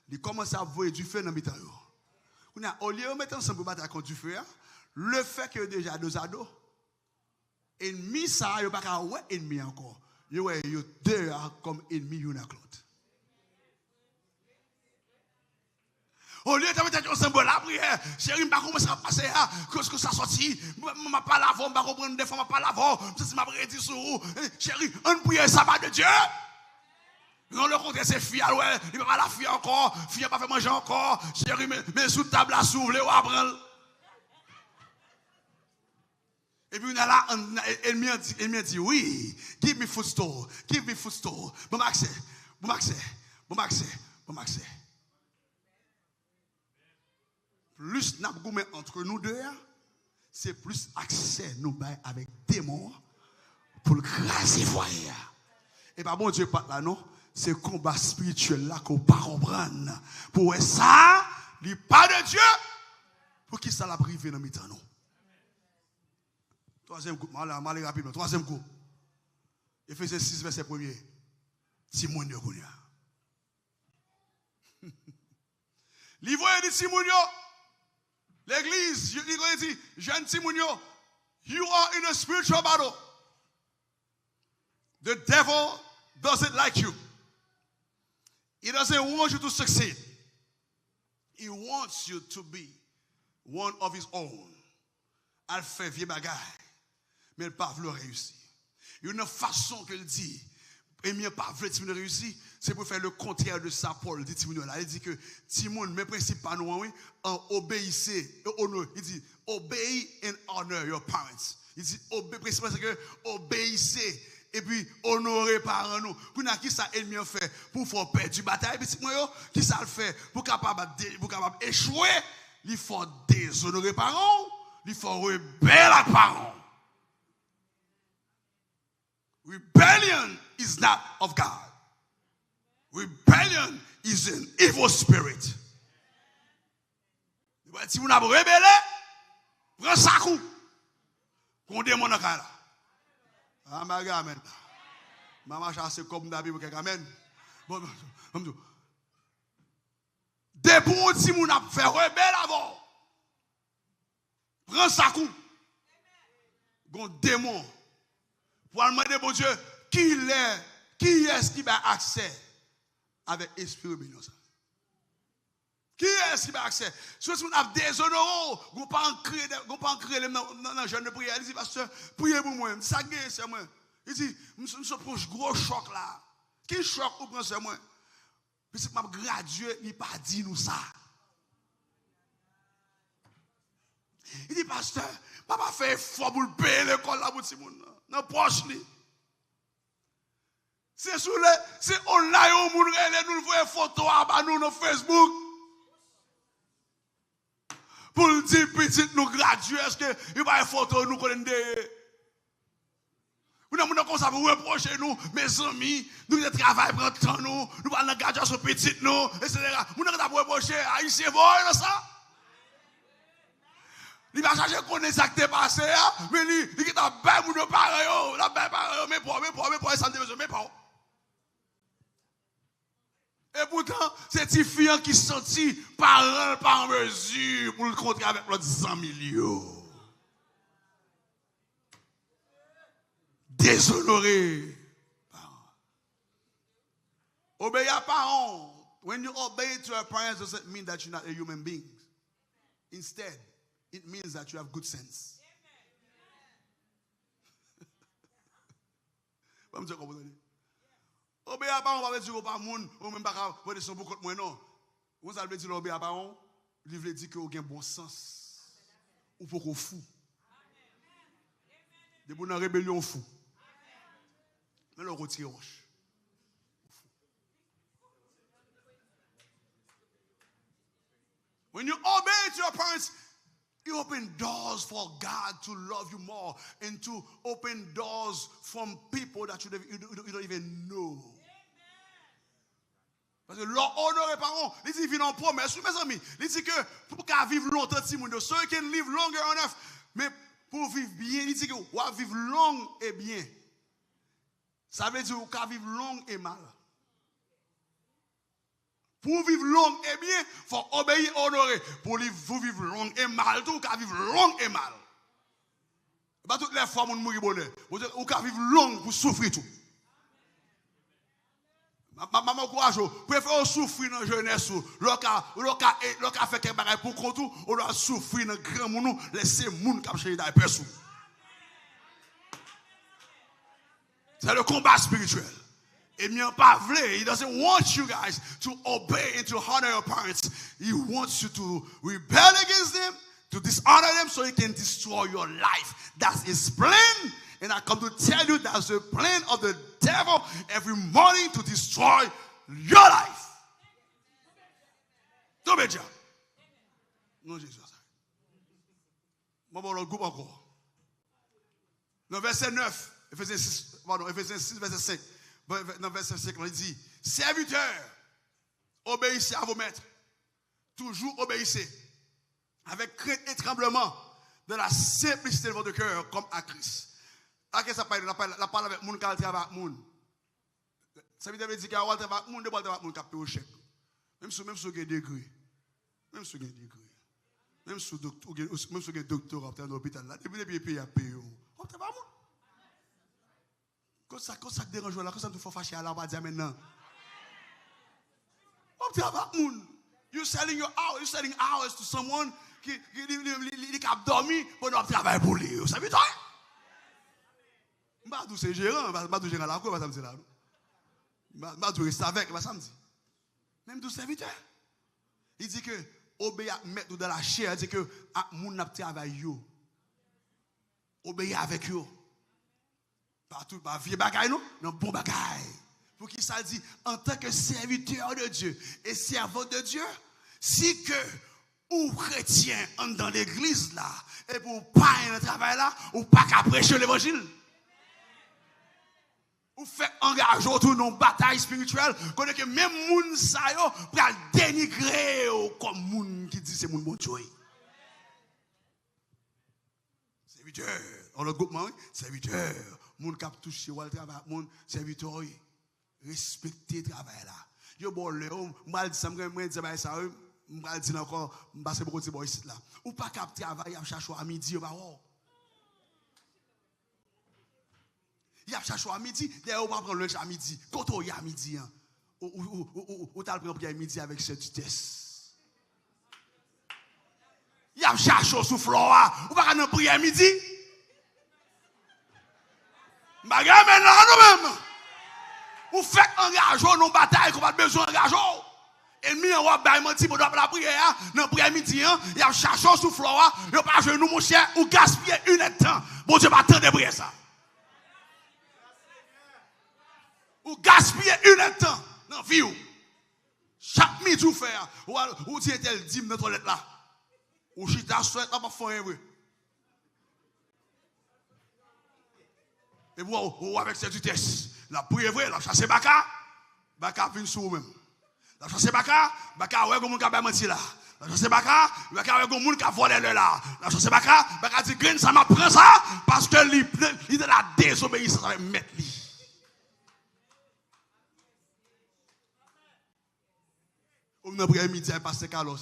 Il commence à voir du feu dans le temps. Au lieu de mettre ensemble pour battre contre du feu, le fait que déjà 2 ados, ennemi ça, il n'y a pas ouais ennemi encore. Il y a 2 comme ennemi l'un à l'autre. Au lieu de mettre ensemble la prière, chérie, je ne sais pas comment ça va passer, qu'est-ce que ça sortit, je ne vais pas l'avoir, je ne vais pas comprendre des fois, je ne vais pas l'avoir, je vais pas dire sur vous, chérie, on prie ça va de Dieu. Non, le contraire, c'est fille, ouais, il ne va pas la fille encore, fille n'a pas fait manger encore, chérie, mais sous table là, s'ouvre, ou apprendre. Et puis, on a là, elle dit, oui, give me food store. Bon accès. Plus nous goumé entre nous deux, c'est plus accès nous bail avec démons pour le craser foyer. Et pas bon Dieu pas là non, c'est combat spirituel là qu'on pas comprendre. Pour ça, il pas de Dieu pour qui ça l'a privé dans mi-temps nous. Troisième groupe, allez rapidement. Troisième groupe. Éphésiens 6 verset 1er. Simon de Kounia. Livre de Simon. L'église, il dit, jeune Timounio, you are in a spiritual battle. The devil doesn't like you. He doesn't want you to succeed. He wants you to be one of his own. Elle fait vieux bagaille, mais elle ne peut pas réussir. Il y a une façon qu'elle dit, et mieux pas vrai Timon réussir, c'est pour faire le contraire de ça, Paul dit Timon là. Il dit que Timon, mes principes pas nous, oui, obéissez, honor. Il dit, obey and honor your parents. Il dit, principal c'est que obéissez. Et puis, honorer parents nous. Pour qui ça ennemi fait pour faire perdre du bataille, petit moi qui ça le fait pour capable échouer, il faut déshonorer parents, il faut rebelle à parents. Rebellion is not of God. Rebellion is an evil spirit. Si vous n'avez rebellé, prends ça coup. Qu'on démon dans là. Amen. Maman chasse comme David pour amen. Bon, depuis si moun a fait rebelle avant. Prends ça coup. Gon démon. Pour demander bon Dieu qui est-ce qui a accès avec esprit rébellion ça? Qui est-ce qui a accès? Si on a déshonoré, on pas en créer dans jeune de prière, il dit pasteur, priez pour moi, ça gagne c'est moi. Il dit je proche gros choc là. Qui choc ou prend c'est moi? Puis c'est m'a gradué, il pas dit nous ça. Il dit pasteur, papa fait effort pour le payer l'école là pour tout le monde. Dans poche li. C'est sur les c'est online au monde nous voyons photo à nous sur Facebook. Pour le dire petit nous graduer est-ce que il va une photo nous connaît nous n'avons comme ça pour reprocher nous mes amis nous de travail prend temps nous pas dans graduation petite nous etc. Nous n'avons pas reprocher haïtien voyez ça. Il va changer connaître ça qui t'est passé mais il qui t'a bien mon pareil la bien pareil mais pour ça ne besoin mais pas. Et pourtant, c'est ces filles qui sont parents par mesure pour le contrat avec l'autre 100 millions. Déshonoré. Obey à parents. When you obey to your parents doesn't mean that you're not a human being. Instead, it means that you have good sense. Obéir à parents, on va dire pas moun, ou même pas voir son beaucoup de moins non. Vous allez dire obéir à parents, il veut dire que vous avez bon sens. Ou pour qu'on fou. De bonne rébellion fou. Mais le retire roche. When you obey to your parents, you open doors for God to love you more and to open doors from people that you don't even know. Parce que l'honneur et parents, ils disent vivre en promesse, mes amis. Ils disent que pour qu'à vivre longtemps, so you can live longer on earth. Mais pour vivre bien, ils disent que ou vivre long et bien. Ça veut dire qu'à vivre long et mal. Pour vivre long et bien, il faut obéir, honorer. Pour vivre long et mal, tout, qu'à vivre long et mal. Pas toutes les fois, on mourit bonheur. Ou qu'à vivre long pour souffrir tout. Maman courage, préfère souffrir dans la jeunesse, lorsqu'à fait quelque chose pour qu'on tout, on doit souffrir dans le grand monde, laisser le monde capturer dans les personnes. C'est le combat spirituel. Et bien pas vrai, he doesn't want you guys to obey and to honor your parents. He wants you to rebel against them, to dishonor them so he can destroy your life. That's his plan. And I come to tell you that's the plan of the devil every morning to destroy your life. Don't be jealous. Non, Jésus. Bon, le groupe encore. Dans verset 9, Ephésiens 6, verset 5. Dans verset 5, on dit, serviteurs, obéissez à vos maîtres. Toujours obéissez. Avec crainte et tremblement, de la simplicité de votre cœur, comme à Christ. À qui ça parle? La parole avec moun qui travaille avec moun. Ça veut dire qu'il y a un travail avec moun, de travail avec moun qui a payé au chèque. Même si il y a un degré. Même si il y a un degré. Même si vous êtes docteur dans l'hôpital, là, depuis pays à payer. On ne pas moi. Quand ça dérange là, quand ça nous fait fâcher, là, on va dire maintenant. On ne pas moun. You're selling your hours, you're selling hours to someone qui a dormi pendant travail pour lui. Vous savez, toi? Je ne sais pas gérant, je ne sais pas gérant la cour, je ne sais pas. Je ne sais pas avec, ça me dit. Même du serviteur. Il dit que, obéir à mettre dans la chair, il dit que, moun n'a pas travaillé. Obéir avec eux. Pas tout, pas vieux bagaille, non, bon bagaille. Pour qui ça dit, en tant que serviteur de Dieu et servant de Dieu, si que, ou chrétien, dans l'église là, et pour pas un travail là, ou pas qu'à prêcher l'évangile. Ou fait engager autour d'une bataille spirituelle, connaît que même moun sa yo pral dénigrer comme moun qui dit c'est moun bon Dieu. Serviteur, on le groupement, serviteur, moun qui a touché ou le travail, moun serviteur, respecter le travail là. Yo bon le, mal dit ça, moi dit ça, mal dit encore, passer beaucoup de boys là. Ou pas cap travail, à chercher à midi, bah oh. Il y a cherché à midi, d'ailleurs, on va prendre le lunch à midi. Quand on y a à midi, ou t'as le prendre à midi avec cette vitesse. Il y a cherché au souffle, ou pas prendre prier à midi. Bagarre maintenant, nous-mêmes. Ou faites engager nos batailles qu'on a besoin d'engager. Ennemi en va menti pour la prière, dans prière midi, il y a cherché au souffle, il n'y a pas de nous, mon cher, ou gaspiller une heure de temps. Bon Dieu, va attendre de prier ça. Ou gaspiller une heure de temps dans la vie. Chaque midi, vous faites, ou tu es tel dîme dans la toilette là. Ou chita souhaite, pas faire un. Et vous, avec cette vitesse, la prière vraie, la chasse baka vient sur vous-même. La chasse baka, ouais, comme on a menti là. La chasse baka, ouais, comme on a volé là. La chasse baka dit, Green, ça m'a pris ça, parce que il de la désobéissance avec mettre lui. On a pris midi avec Pasteur Carlos.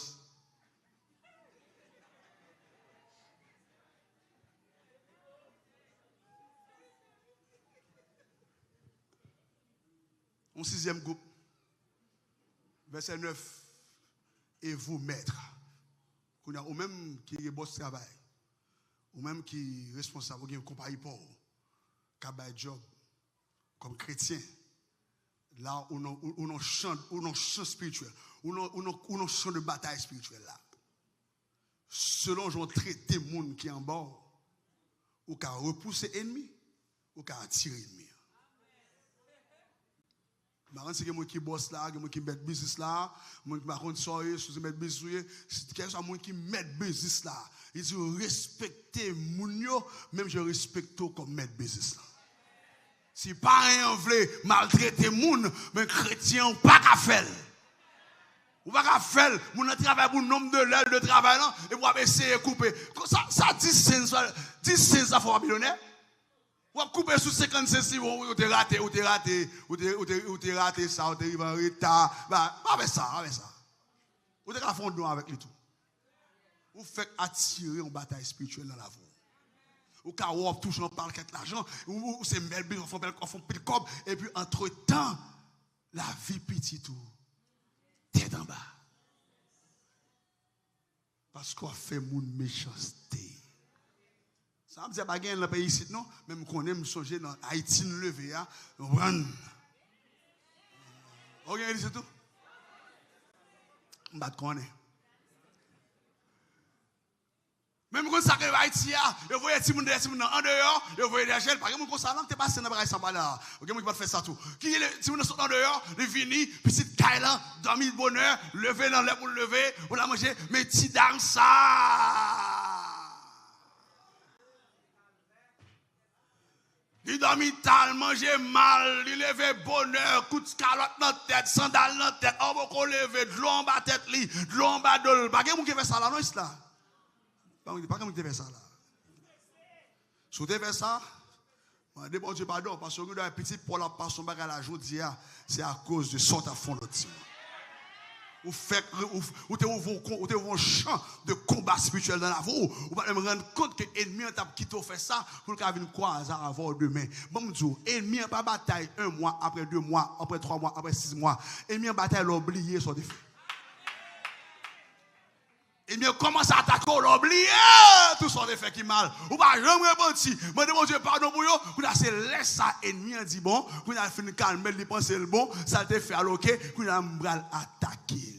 Au 6e groupe, verset 9. Et vous, maître, ou même qui est boss travail, ou même qui est responsable, qui est compagnie pour, qui a un job, comme chrétien, là, on chante spirituel, on chante de bataille spirituelle là. Selon j'en traite des gens qui sont en bas, ou qui repousser l'ennemi, ou qui attirer l'ennemi. Marrant c'est que moi qui bosse là, moi qui met business là, moi qui marrant soirée, sous mettre business, c'est quelque chose moi qui met business là. Il dit respecter moun yo, même je respecte comme mettre business là. Si pas un veut maltraiter moun, mais chrétien pas qu'à faire. Ou pas qu'à faire, moun travail pour nombre de l'heure de travail là et pour essayer de couper. Ça 10 cents ça faut millionnaire. Ou couper sous 55 si ou t'es raté ça, ou t'es arrivé en retard. Bah, avec ça. Ou t'es qu'à fondre avec lui tout. Ou fait attirer une bataille spirituelle dans la vie. Ou qu'à ou touche on parle avec l'argent, ou c'est melbi on font petit cob et puis entre-temps la vie petite tout tête en bas. Parce qu'on fait mon méchanceté. Ça me dit pas gagner dans le pays ici non, même qu'on aime songer dans Haïti lever à run. OK, c'est tout. On va connaître. Même quand ça arrive à Haïti, vous voyez des gens en dehors, vous voyez des gens, par exemple, quand ça n'es pas passé dans le bagage là. Vous voyez qui va faire ça tout. Qui est si vous sont en dehors, les vini, petite Kailan, dormi de bonheur, lever dans l'air pour lever, pour la manger, mais petit dans ça. Il dormi tal, manger mal, il lever bonheur, coup de calotte dans la tête, sandales dans la tête, on va qu'on lever, de l'eau en bas tête, de l'eau en bas de pas quelqu'un qui fait ça là, non, c'est là. Pas comme tu fais ça là. Si tu fais ça, je dis bon Dieu pardon, parce que un petit pour la passion bagarre la journée, c'est à cause de sorte à fond de Ou te ouvre un champ de combat spirituel dans la vie. Ou pas me rendre compte que l'ennemi a quitté fait ça pour qu'il vienne croiser avant demain. Bon, me dire, l'ennemi n'a pas bataille 1 mois, après 2 mois, après 3 mois, après 6 mois. L'ennemi a bataille l'oublier son défi. L'ennemi commence à attaquer l'oublier tout son défi qui mal. Ou pas jamais repenti. Moi demande Dieu pardon pour yo. Vous là c'est laisse ça ennemi a dit bon, vous a fini calmer, il pense le bon, ça te fait alloquer, vous a m'bral attaquer.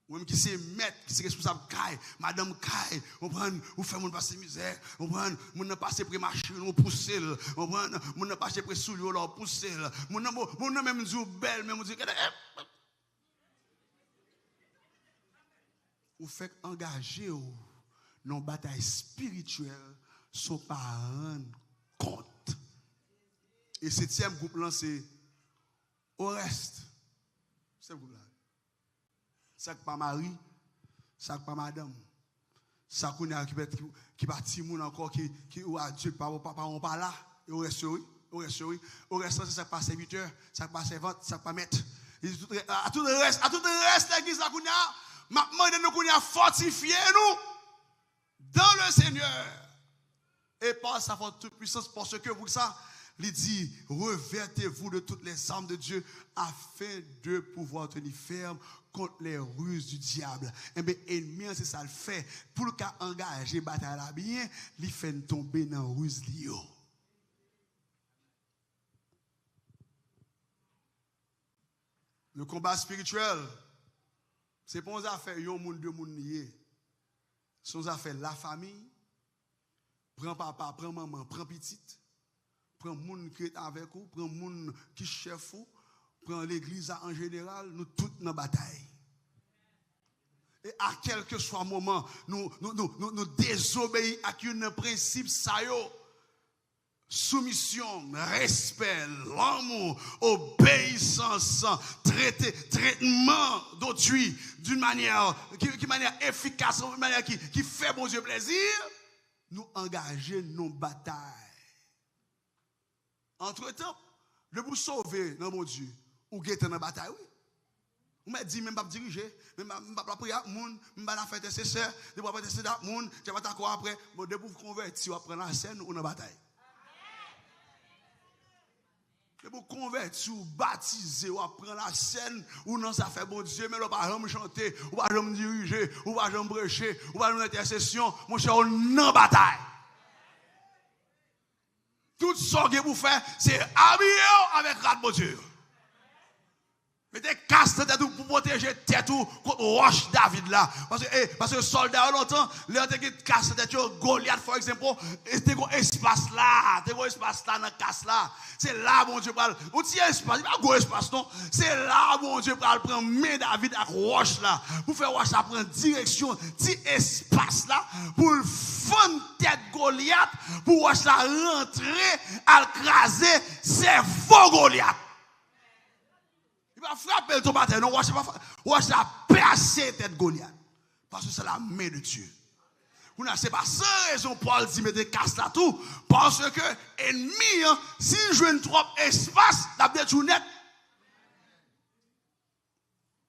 Ou même qui c'est maître, qui c'est responsable Kai, madame Kai, on prend, on fait mon passer misère, on prend, mon passer près machine, on pousse, on prend, mon passer près soulier, on pousse, mon même dit belle, même dit ou fait engager dans une bataille spirituelle sans pas rendre compte. Et 7e groupe là c'est au reste. C'est groupe là. Ça pas mari, ça pas madame. Ça qui parti moun encore qui ou adulte papa on pas là, et au reste oui, au reste ça pas serviteur, ça pas servante, ça pas maître. À tout le reste l'église là kounya m'a demandé nous kounya fortifier nous dans le Seigneur. Et par sa toute puissance parce que pour ça il dit, revêtez-vous de toutes les armes de Dieu afin de pouvoir tenir ferme contre les ruses du diable. Eh bien, l'ennemi, c'est ça le fait. Pour qu'il engage la bataille là bien, il fait tomber dans la ruse. Le combat spirituel, c'est pas une affaire, yon moun, deux moun liés. C'est une affaire la famille. Prends papa, prends maman, prends petite. Prends moun qui est avec vous, prends moun qui chef vous, prends l'église en général, nous tous dans la bataille. Et à quel que soit le moment, nous désobéissons à un principe ça yo. Soumission, respect, l'amour, obéissance, traitement d'autrui d'une manière efficace, d'une manière qui fait bon Dieu plaisir, nous engager nos batailles. Entre-temps, le vous sauver dans mon Dieu, ou guetter dans la bataille, oui. Vous m'avez dit, même pas diriger, même pas prier, même pas faire intercesseur, de pas faire intercesseur, tu vas t'accorder après, de vous convertir, vous prendre la scène ou dans la bataille. De vous convertir, ou baptiser, ou prendre la scène, ou non, ça fait bon Dieu, mais vous ne pouvez pas chanter, ou pas jamais diriger, ou pas jamais prêcher, ou pas jamais intercession, mon cher, on est dans la bataille. Tout ce que vous faites, c'est habiller avec rat de Dieu. Mettez casse tête pour protéger tête contre roche David là. Parce que soldat longtemps, les qui casse tête Goliath par exemple, c'était un espace là, dans casse là. C'est là mon Dieu parle. On petit espace, pas gros espace non. C'est là mon Dieu parle prendre main David avec roche là. Pour faire roche ça prendre direction, petit espace là pour fendre tête Goliath pour roche là rentrer à craser c'est faux Goliath. Il va frapper ton bataille. Non, watch la percer tête Goliath. Parce que c'est la main de Dieu. Vous n'avez pas sans raison, Paul dit, mettez casse là tout. Parce que l'ennemi, s'il joue trop espace, la détruit net.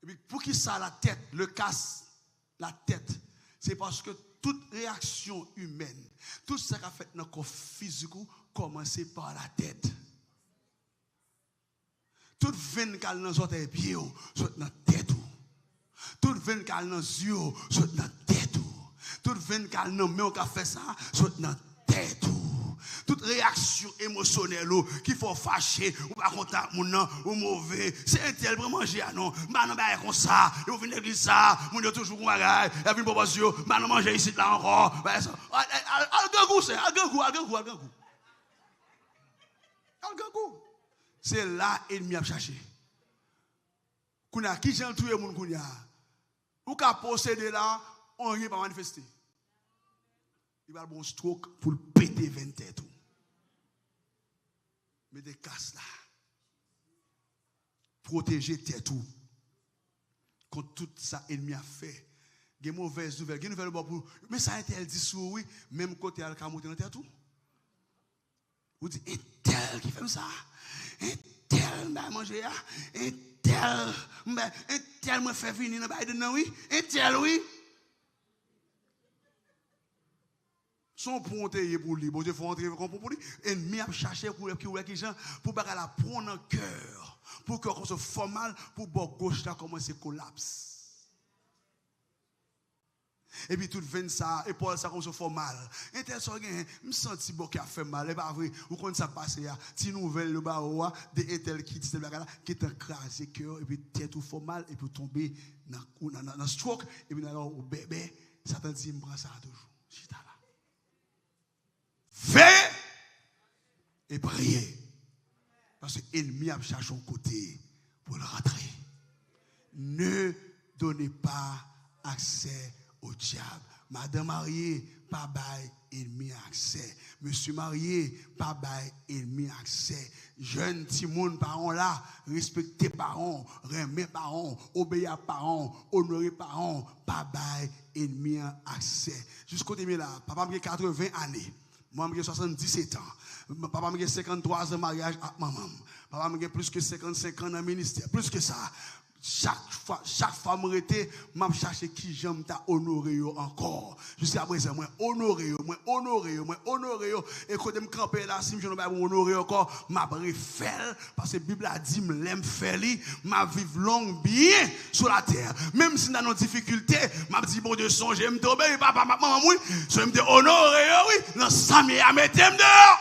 Et puis, pour qui ça la tête, le casse, la tête, c'est parce que toute réaction humaine, tout ce qui a fait dans le corps physique, commence par la tête. Toute veine qui a dans les pieds, soit dans la tête. Toute veine qui a dans les yeux, soit dans la tête. Toute veine qui a dans les mains qui a fait ça, soit dans la tête. Toute réaction émotionnelle qui faut fâcher, ou pas content, ou mauvais, c'est un tel pour manger, non. Maintenant, ben, comme ça, ils vont venir l'église ça, ils vont toujours comme ça, ils vont proposition, maintenant manger ici, là encore. Ben, ça, c'est là l'ennemi a cherché. Kounya qui j'en tué moun kounya. Ou ka posséder là, on rien pas manifester. Il va bon stroke pour le péter 20 têtes. Mais des casses là. Protéger tête tout. Contre tout ça l'ennemi a fait. Des mauvaises nouvelles, des nouvelles pour mais ça interdit sur oui, même côté al ka monter dans tête tout. Vous dites un tel qui fait ça. Un tel m'a mangé, un tel me fait venir dans Biden, oui. Un tel, oui. Son ponté pour lui. Bon Dieu, il faut entrer pour lui. Ennemi a cherché pour qui gens pour la prendre en cœur. Pour qu'on se forme mal, pour que gauche là commence à collapse. Et puis tout vient ça, et Paul ça qu'on se fait mal. Et tel so gen, me senti bon qui a fait mal, et pas vrai, ou quand ça passe ya, ti nouvelle le ba wa de etel qui dit là qui est écrasé cœur et puis tête tout fait mal et puis tomber dans stroke et puis alors au bébé, Satan dit me prend ça toujours. Chita là. Fais et priez. Parce que l'ennemi a cherché un côté pour le rentrer. Ne donnez pas accès au diable. Madame mariée, pas bail ennemi accès. Monsieur marié, pas bail ennemi accès. Jeune Timoun, parents là, respectez parents, remet parents, obéir parents, honorer parents, pas bail ennemi accès. Jusqu'au début là, papa m'a 80 années. Moi, j'ai 77 ans. Papa m'a 53 ans de mariage avec maman. Papa m'a plus que 55 ans dans le ministère. Plus que ça. Chaque fois, je m'arrêtais, je cherchais qui j'aime t'a honoré encore. Jusqu'à présent, moi honoré. Et quand je me campe là, si je ne pas honoré encore, je refais parce que la Bible a dit, je l'aime faire, je vivre longue bien sur la terre. Même si dans nos difficultés, je dis, bon Dieu, songe, je me tomber, papa, maman, oui, je me honoré, oui, dans 100 000 à mettre dehors.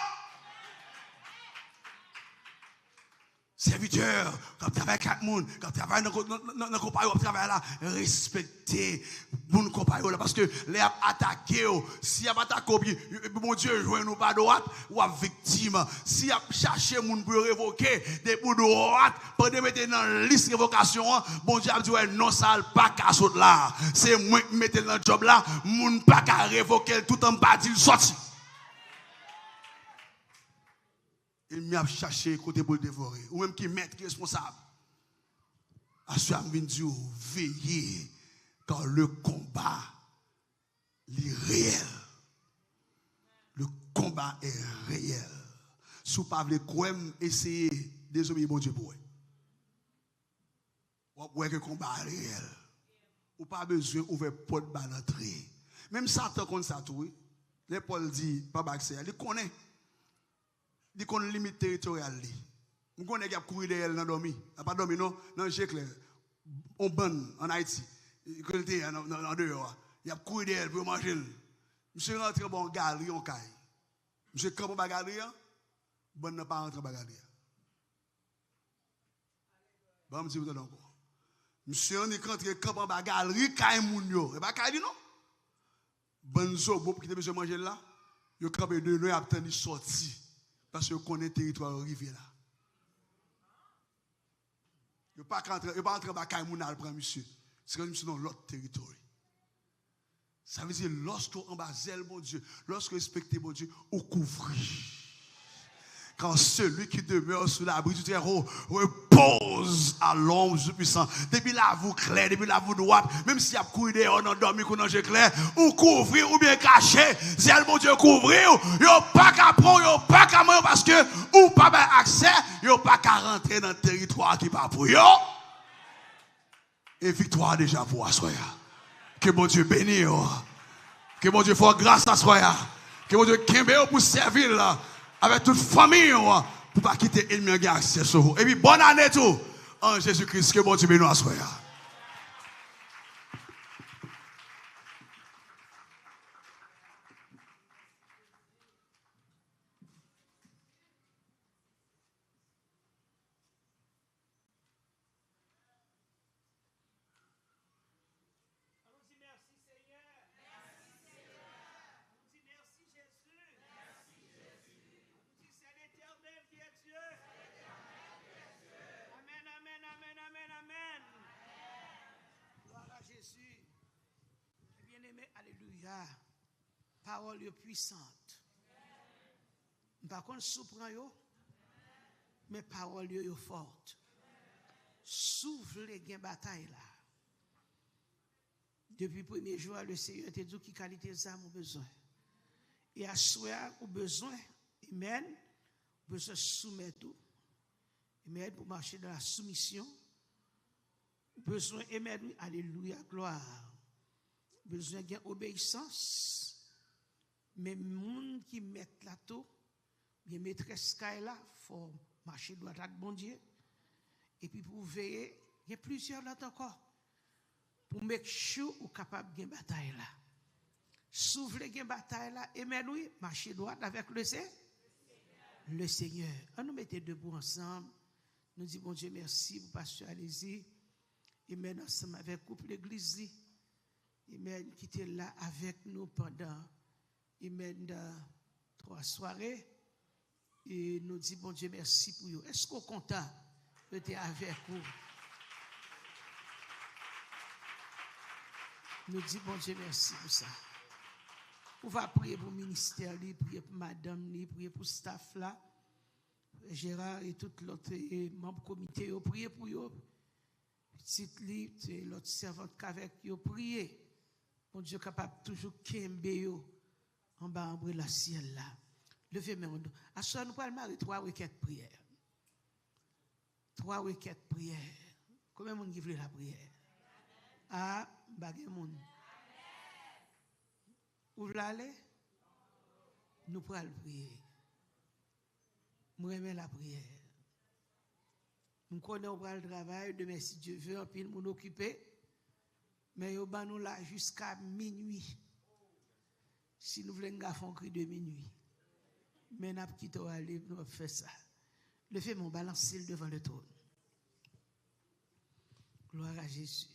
Serviteur, quand tu travailles avec les gens, quand tu travailles dans le compagnon, tu travailles là, respectez mon compagnon là, parce que les attaqués, si y a attaqué, mon Dieu, joue-nous pas droite, ou à victime. Si y a cherché moun pour révoquer des bouts de droite, pour de mettre dans la liste de révocation, bon Dieu a dit, non, ça pas qu'à sauter là. C'est moi qui mette dans le job là, moun pas qu'à révoquer tout en bas d'il sorti. Il m'a cherché côté pour le dévorer. Ou même qui met responsable. À ce moment Dieu, veillez car le combat est réel. Le combat est réel. Si vous ne pouvez pas essayer de désobéir mon Dieu pour vous. Vous voyez que le combat est réel. Vous n'avez pas besoin d'ouvrir porte de l'entrée. Même Satan comme ça tout. Les Paul dit, pas accès, il connaît. Il connaît limite territoriale. Nous connaissons qu'il a couru derrière dans dormi. Il n'a pas dormi, non? Dans Géclair. On bonne en Haïti. Il était en dehors. Il a couru derrière pour manger. Monsieur rentre dans la galerie en caille. Monsieur camp dans la galerie. Bon n'a pas rentré dans la galerie. Bon, je vous dis encore. Monsieur rentre camp dans la galerie, caille mounio. Et pas caille, non? Bon, so, bon, qui te manger là. Il a campé de nuit, il a attendu sortir. Parce que vous connaissez le territoire arrivé là. Il ne pas entrer dans la caille pour monsieur. C'est comme si dans l'autre territoire. Ça veut dire, lorsque vous embasez mon Dieu, lorsque vous respectez mon Dieu, vous couvrez. Quand celui qui demeure sous l'abri du terreau repose à l'ombre du puissant. Depuis là, vous clair, depuis là, vous droite, même si vous avez couru dehors, on a dormi, on a clair, ou couvrir, ou bien cacher, c'est mon Dieu couvrir, vous n'avez pas qu'à prendre, vous n'avez pas qu'à mourir parce que vous n'avez pas accès, vous n'avez pas qu'à rentrer dans le territoire qui n'est pas pour vous. Et victoire déjà pour soi. Que mon Dieu bénisse. Que mon Dieu fasse grâce à soi. Que mon Dieu kembe pour servir là. Avec toute famille, pour ne pas quitter l'ennemi qui a accès sur vous. Et puis, bonne année tout. En Jésus-Christ, que bon Dieu bénisse à soi. Parole puissante. Par contre, souffrant yo, mais parole yo forte. Souffle les gains bataille là. Depuis le premier jour, le Seigneur te dit qui qualité ça mon besoin. Et à soir au besoin, amen, besoin soumettre tout. Amen pour marcher dans la soumission Besoin d'émettre, alléluia, gloire. Besoin d'obéissance. Mais les gens qui mettent la tôt, bien maîtresse là, il faut marcher droit avec bon Dieu. Et puis pour veiller, il y a plusieurs là encore. Pour make sure ou capable de gagner bataille là. Si vous voulez gagner bataille là, aimez-nous, marchez droit avec le Seigneur. On nous mettez debout ensemble. Nous disons, bon Dieu, merci pour pasteur Alési. Amen ensemble avec vous pour l'église. Amen qui était là avec nous pendant 3 soirées. Et nous disons, bon Dieu, merci pour vous. Est-ce qu'on est content d'être avec vous? Nous disons, bon Dieu, merci pour ça. On va prier pour le ministère, prier pour madame, prier pour le staff là. Gérard et tout l'autre membre du comité, prier pour eux. Petite li, l'autre servante qu'avec eux, prier. Bon Dieu capable toujours kembe yo en bas en la ciel là. Levez mes mains. À ce nous allons marrer 3 requêtes prière. 3 requêtes prière. Combien de monde qui veut la prière? Ah, bagay moun. Où l'aller? Nous pourrons prier. Nous aimons la prière. Nous connaissons le travail, demain si Dieu veut, puis nous nous occuper. Mais nous sommes là jusqu'à minuit. Si nous voulons faire un cri de minuit. Mais nous avons quitté aller, nous avons fait ça. Levez mon balancer devant le trône. Gloire à Jésus.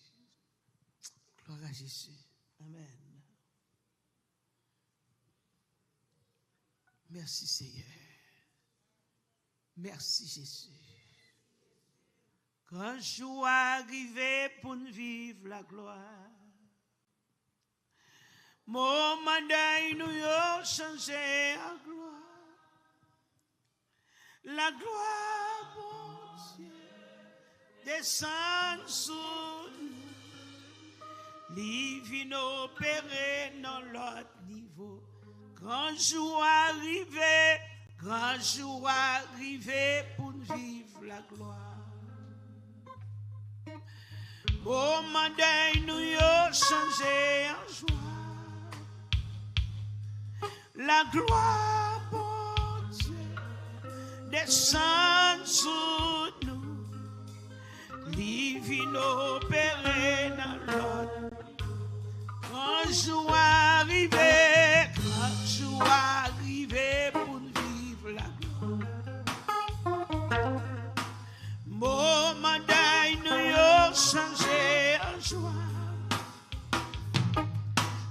Gloire à Jésus. Amen. Merci Seigneur. Merci Jésus. Quand je suis arrivé pour vivre la gloire, mon mandat nous a changé en gloire. La gloire, mon Dieu, descend sur nous. Les vins opérés dans l'autre niveau. Grand jour arrivé pour vivre la gloire. Mon mandat nous a changé en joie. La gloire, mon Dieu, descend sur nous. Les vins opérés dans l'autre. Quand jour arrivé pour vivre la gloire. Mon mandat nous a changé en joie.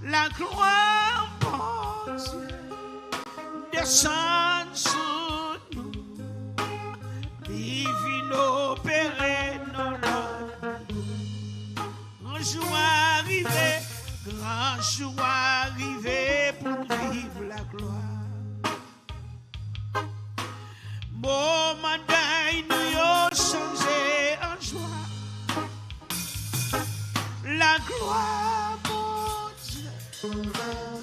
La gloire, mon Dieu, descend sur nous. Divine opérée dans notre grand jour arrivé pour vivre la gloire. Mon mandat nous a changé en joie. La gloire, mon Dieu,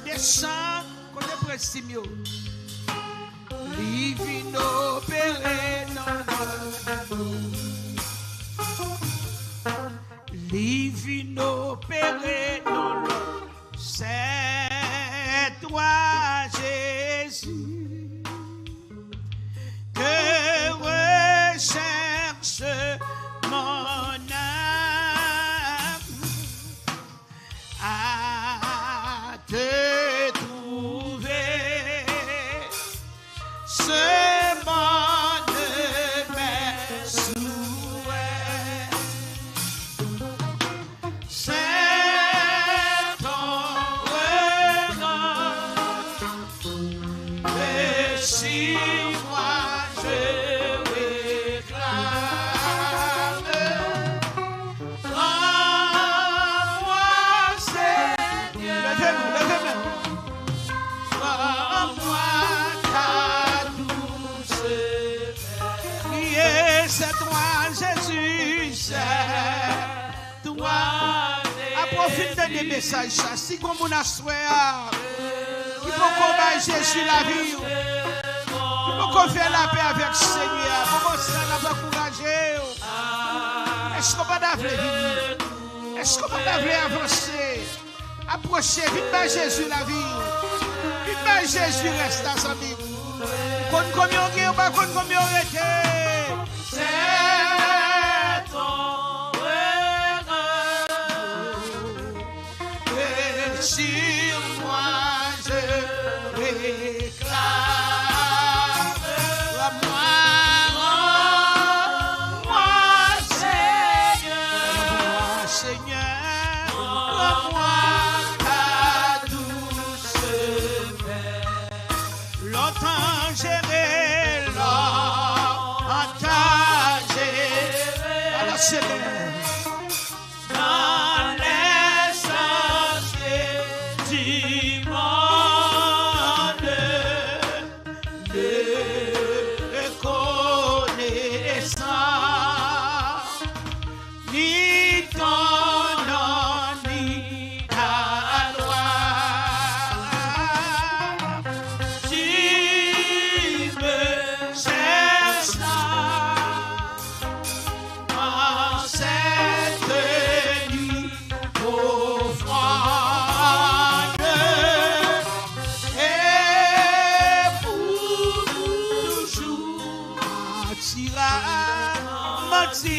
descend comme le prestimio. Divine opérée dans notre divine opérée dans l'eau. C'est toi, Jésus, que recherche mon âme à te trouver. Ce monde de mes souhaits. Si moi je réclame, rends-moi Seigneur, rends-moi ta douce. Priez, c'est toi Jésus, c'est toi. À profiter des messages, si comme on a souhaité, il faut qu'on baille Jésus la vie. Il faut qu'on fasse la paix avec le Seigneur. Comment ça n'a pas encouragé? Est-ce qu'on va venir? Est-ce qu'on va avancer? Approchez, vite par Jésus la vie. Vite par Jésus reste à sa vie. Comme on est, pas comme on est. C'est ton regret. Sur moi je réclame. Moi, Seigneur, moi, ta douce paix. Longtemps géré, longtemps géré. Alors c'est bien. Dans les sentiers du monde, de reconnaissant, ni ton nom, ni ta loi. Tu me cherches en cette nuit profonde et pour toujours mentira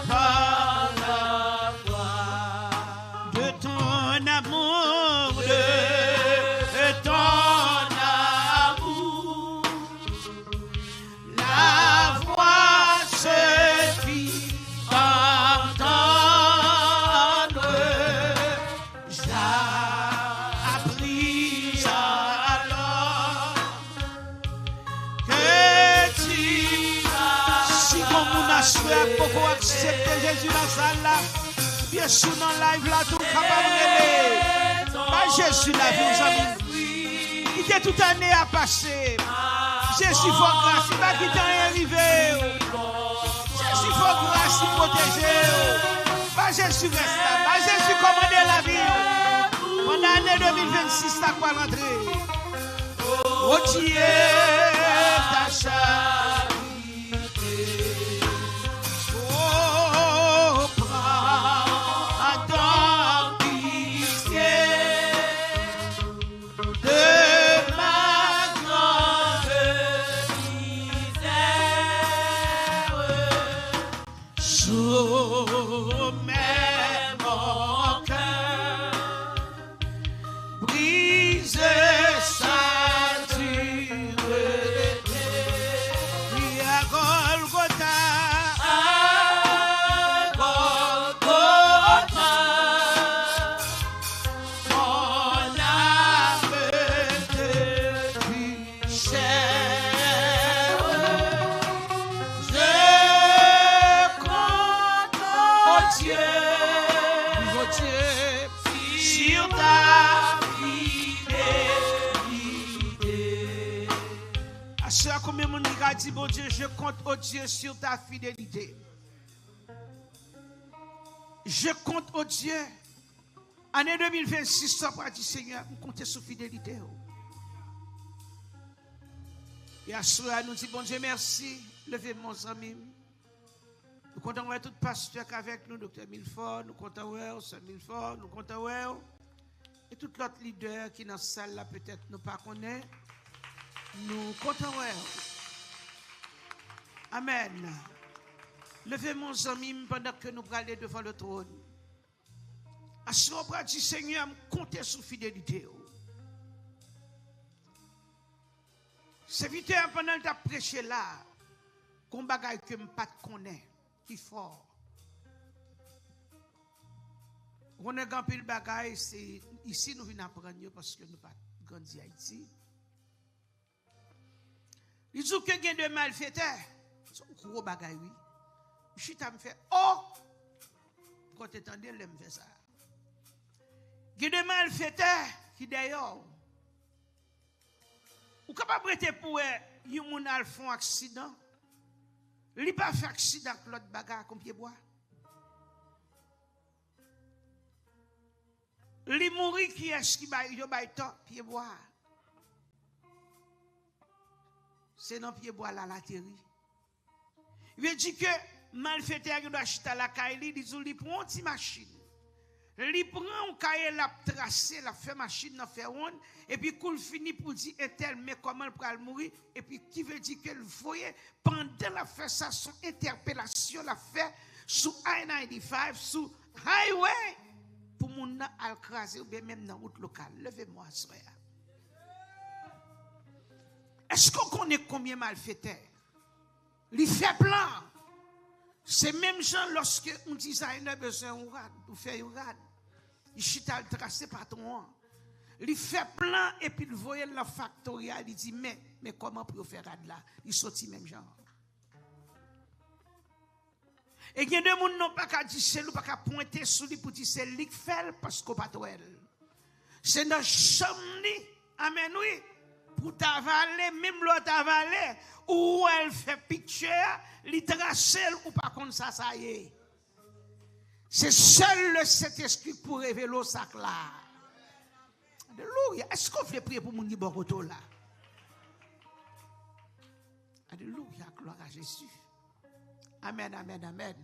par la voix de ton amour, de ton amour. La voix se fit entendre. J'ai appris alors que tu as, si comme on a souhaité beaucoup accepter Jésus dans la salle là, bien sûr dans la live là, tout capable de pas Jésus la vie aux amis. Il était toute année à passer. Jésus faut grâce, il va quitter rien arrivé. Jésus faut grâce, il protéger. Pas Jésus reste là, pas Jésus commander la vie. Pendant l'année 2026, ça quoi rentrer. Oh Dieu, ta charité. Oh, prends ton pitié de ma grande misère. Soumets mon cœur, brise sa dureté. Puis à Golgotha, mon âme te fut chère. Je compte, oh Dieu, sur ta fidélité. À ce combien mon a dit, bon Dieu, je compte, oh Dieu, sur ta fidélité. Je compte, oh Dieu, année 2026, ça va dire, Seigneur, nous comptons sur fidélité. Et à ce nous dit, bon Dieu, merci. Levez mon ami. Nous comptons voir tout pasteur qu'avec nous, docteur Milford, nous comptons voir Sœur Milford, nous comptons voir et tout l'autre leader qui dans la salle là peut-être nous pas connaît. Nous comptons voir. Amen. Levez mon ami pendant que nous allons devant le trône. À ce moment dit Seigneur, comptez sur fidélité. Serviteur pendant que tu as prêché là, qu'on bagaille que je ne connais qui fort. On a grand pile bagaille, c'est ici nous venons apprendre parce que nous pas grandi à Haïti. Il dit que gain de malfaiteurs, c'est un gros bagaille oui. Je me fait oh quand tu entendais le me fait ça. Gain de malfaiteurs qui d'ailleurs ou capable prêter pour yon moun al font accident. Li pas fait accident avec l'autre bagarre comme pied bois. Li mouri qui est-ce qui ba yo bay temps pied bois. C'est dans pied bois là la terre. Il veut dire que malfaiteur qui doit acheter la caille, il dit il prend une petite machine. Il prend un cahier, la tracer, la fait machine, la fait ronde, et puis il finit pour dire tel, mais comment il peut mourir, et puis qui veut dire que le voyait pendant la fait ça, son interpellation, la fait sous I-95, sous highway, pour mon à craser, ou bien même dans la route locale. Levez-moi, frère. Est-ce qu'on connaît combien malfaiteurs? Il fait plan. C'est même gens lorsque un designer besoin d'un rad, ou fait un rad. Il chita le tracé patron. Il fait plan et puis il voyait la factoria, il dit mais comment pour faire rad là? Il sortit même genre. Et il y a des gens n'ont pas qu'à dire c'est lui, pas qu'à pointer sur lui pour dire c'est lui qui fait parce qu'on pas toi. C'est dans chambre, amen oui. Pour t'avaler, même l'autre avaler, ou elle fait picture, li trace ou pas comme ça y est. C'est seul le Saint-Esprit pour révéler ça là. Alléluia. Est-ce qu'on fait prier pour mon bon retour là? Alléluia, gloire à Jésus. Amen, amen, amen.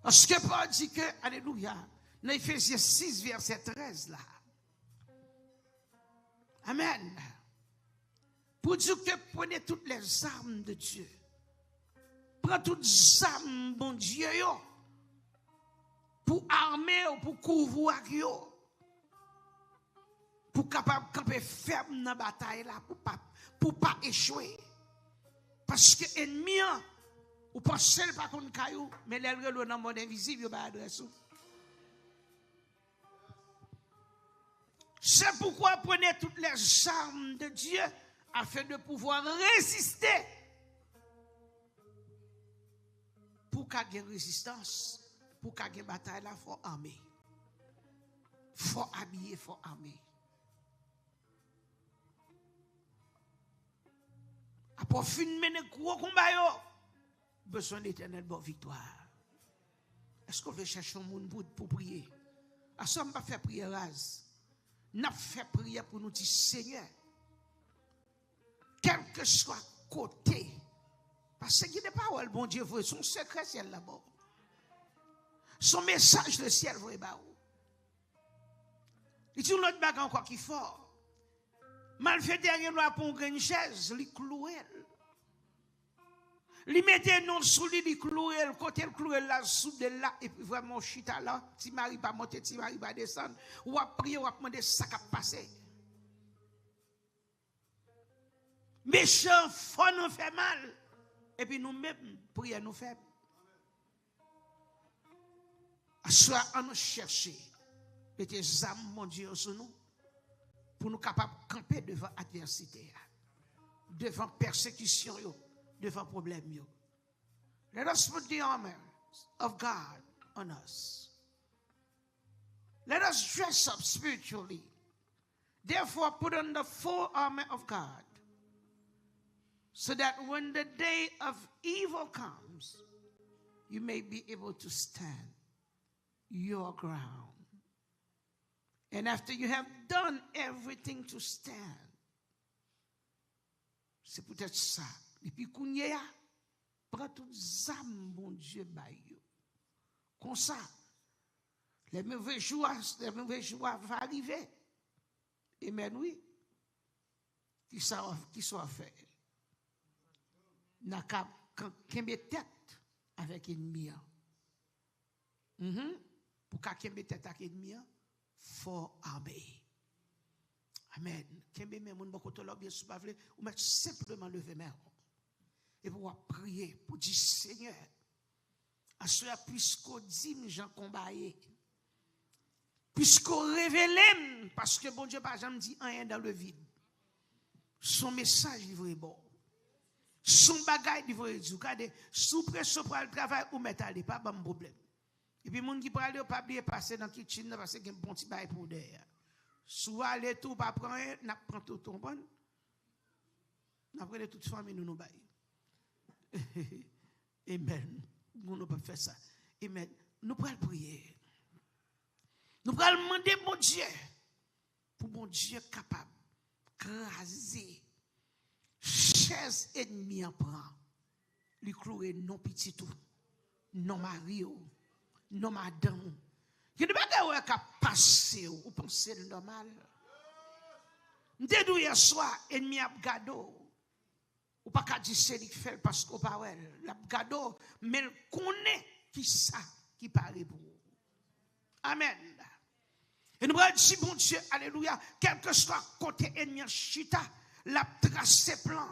Parce que Paul dit que, alléluia, dans Ephésiens 6, verset 13 là. Amen. Pour dire que prenez toutes les armes de Dieu. Prends toutes les armes, bon Dieu, yo, pour armer ou pour couvrir, yo, pour capable camper ferme dans la bataille là, pour pas échouer. Parce que l'ennemi, ou pas seul par contre caillou, mais l'elle dans le monde invisible, il va adresser. C'est pourquoi prenez toutes les armes de Dieu afin de pouvoir résister. Pour qu'il y ait résistance, pour qu'il y ait bataille, il faut armer. Il faut habiller, il faut armer. Après fin mener gros combat, besoin d'éternelle bonne victoire. Est-ce qu'on veut chercher un monde pour prier? À ça, on ne va pas faire prière rase. On a fait prière pour nous dire Seigneur, quel que soit côté, parce qu'il n'est pas où le bon Dieu veut, son secret ciel là-bas. Son message le ciel veut là-bas. Il dit l'autre bague encore qui fort. Malfaiteur il doit prendre une chaise, il clouer. Il mettait non sous lui, il clouer, le côté le clouer là, sous de là, et puis vraiment chita là, si Marie pas monter, si Marie pas descendre, ou à prier, ou à demander ça qui a passé. Méchant, fort nous fait mal. Et puis nous-mêmes, prier nous fait. Soit à nous chercher, mettez les âmes, mon Dieu, sur nous, pour nous capables de camper devant adversité, devant persécution, devant problème. Let us put the armor of God on us. Let us dress up spiritually. Therefore, put on the full armor of God, so that when the day of evil comes, you may be able to stand your ground. And after you have done everything to stand, c'est peut-être ça. Et puis, Kounia, prends toutes les âmes, mon Dieu, baillot. Comme ça, les mauvais jours vont arriver. Amen, oui. Qui soit fait. N'a qu'à tête avec l'ennemi. Pour qu'à tête avec l'ennemi, faut armer. Amen. Kembe men moun bako tolo bien sou pavle, ou mettre simplement lever main. Et pour prier, pour dire Seigneur, à cela puisqu'on dit j'en combatté. Puisqu'on révèle, parce que bon Dieu pas jamais dit rien dans le vide. Son message il est bon. Son bagage il est du regardez, sous pression pour le travail ou mettre aller pas bon problème. Et puis moun qui pour aller pas bien passer dans kitchen parce que un bon petit bail pour derrière. Soit aller tout pas prendre, n'a prend tout ton bon. N'a prendre toute famille nous bail. Amen. Nous ne pas faire ça. Amen. Nous prenons prier. Nous prenons demander mon Dieu pour mon Dieu capable craser chaise ennemie en prend. Lui clouer non petit tout. non mari, non madame. Il y a des bagages qui passent ou pensez le normal. M'te dou hier soir ennemi a gado. Ou pas qu'à dire c'est lui qui fait parce qu'on pas elle. La gado mais connaît qui ça qui paraît pour. Amen. Et nous allons dire bon Dieu alléluia, quel que soit côté ennemi chita, la trace plan.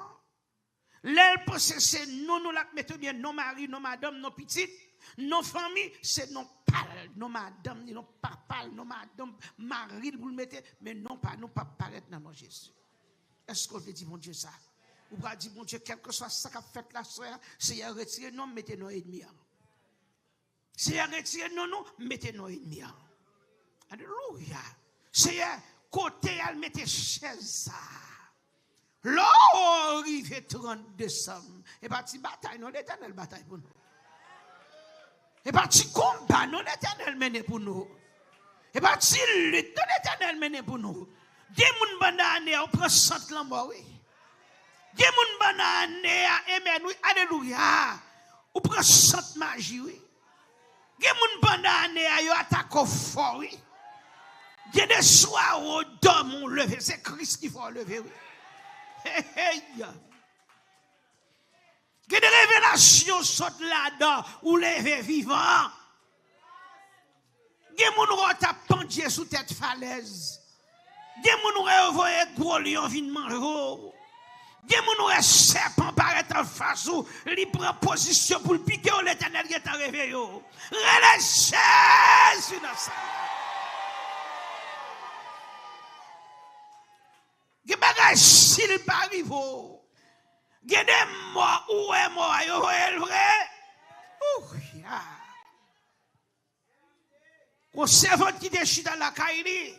L'aile possède non nous la mettons bien non mari, non madame, non petite, non famille, c'est non pal, non madame, non papa, non madame, mari vous le mettez, mais non pas nous pas paraître dans mon Jésus. Est-ce qu'on veut dire mon Dieu ça? Ou va dire mon Dieu quel que soit ça qu'a fait la soeur, c'est à retirer non mettez nos ennemis. C'est à retirer non mettez nos ennemis. Alléluia. C'est à côté à mettre chaise ça. Là, arrive 30 décembre. Et parti bataille, non, l'éternel bataille pour nous. Et parti combat, non, l'éternel mène pour nous. Et parti lutte, non, l'éternel mène pour nous. Des moun banane, on prend 100 lambo, oui. Des moun banane, amen, oui, alléluia. On prend 100 magie, oui. Des moun banane, yo attaque au fort, oui. Des des soirs où on dort, on lever, c'est Christ qui faut lever, oui. Hey. Que des révélations sautent là-dedans ou lever vivant. Des moun rota pendier sous tête falaise. Des moun revoye gros lion vin manger. Des moun serpent paraît en face ou li prend position pour le piquer ou l'éternel qui est arrivé yo. Relâchez sur la salle. Ge bagay s'il pas arrive. Ge des morts ou est mort yo est vrai. Ouh ya. Ko servant qui déchire dans la caille.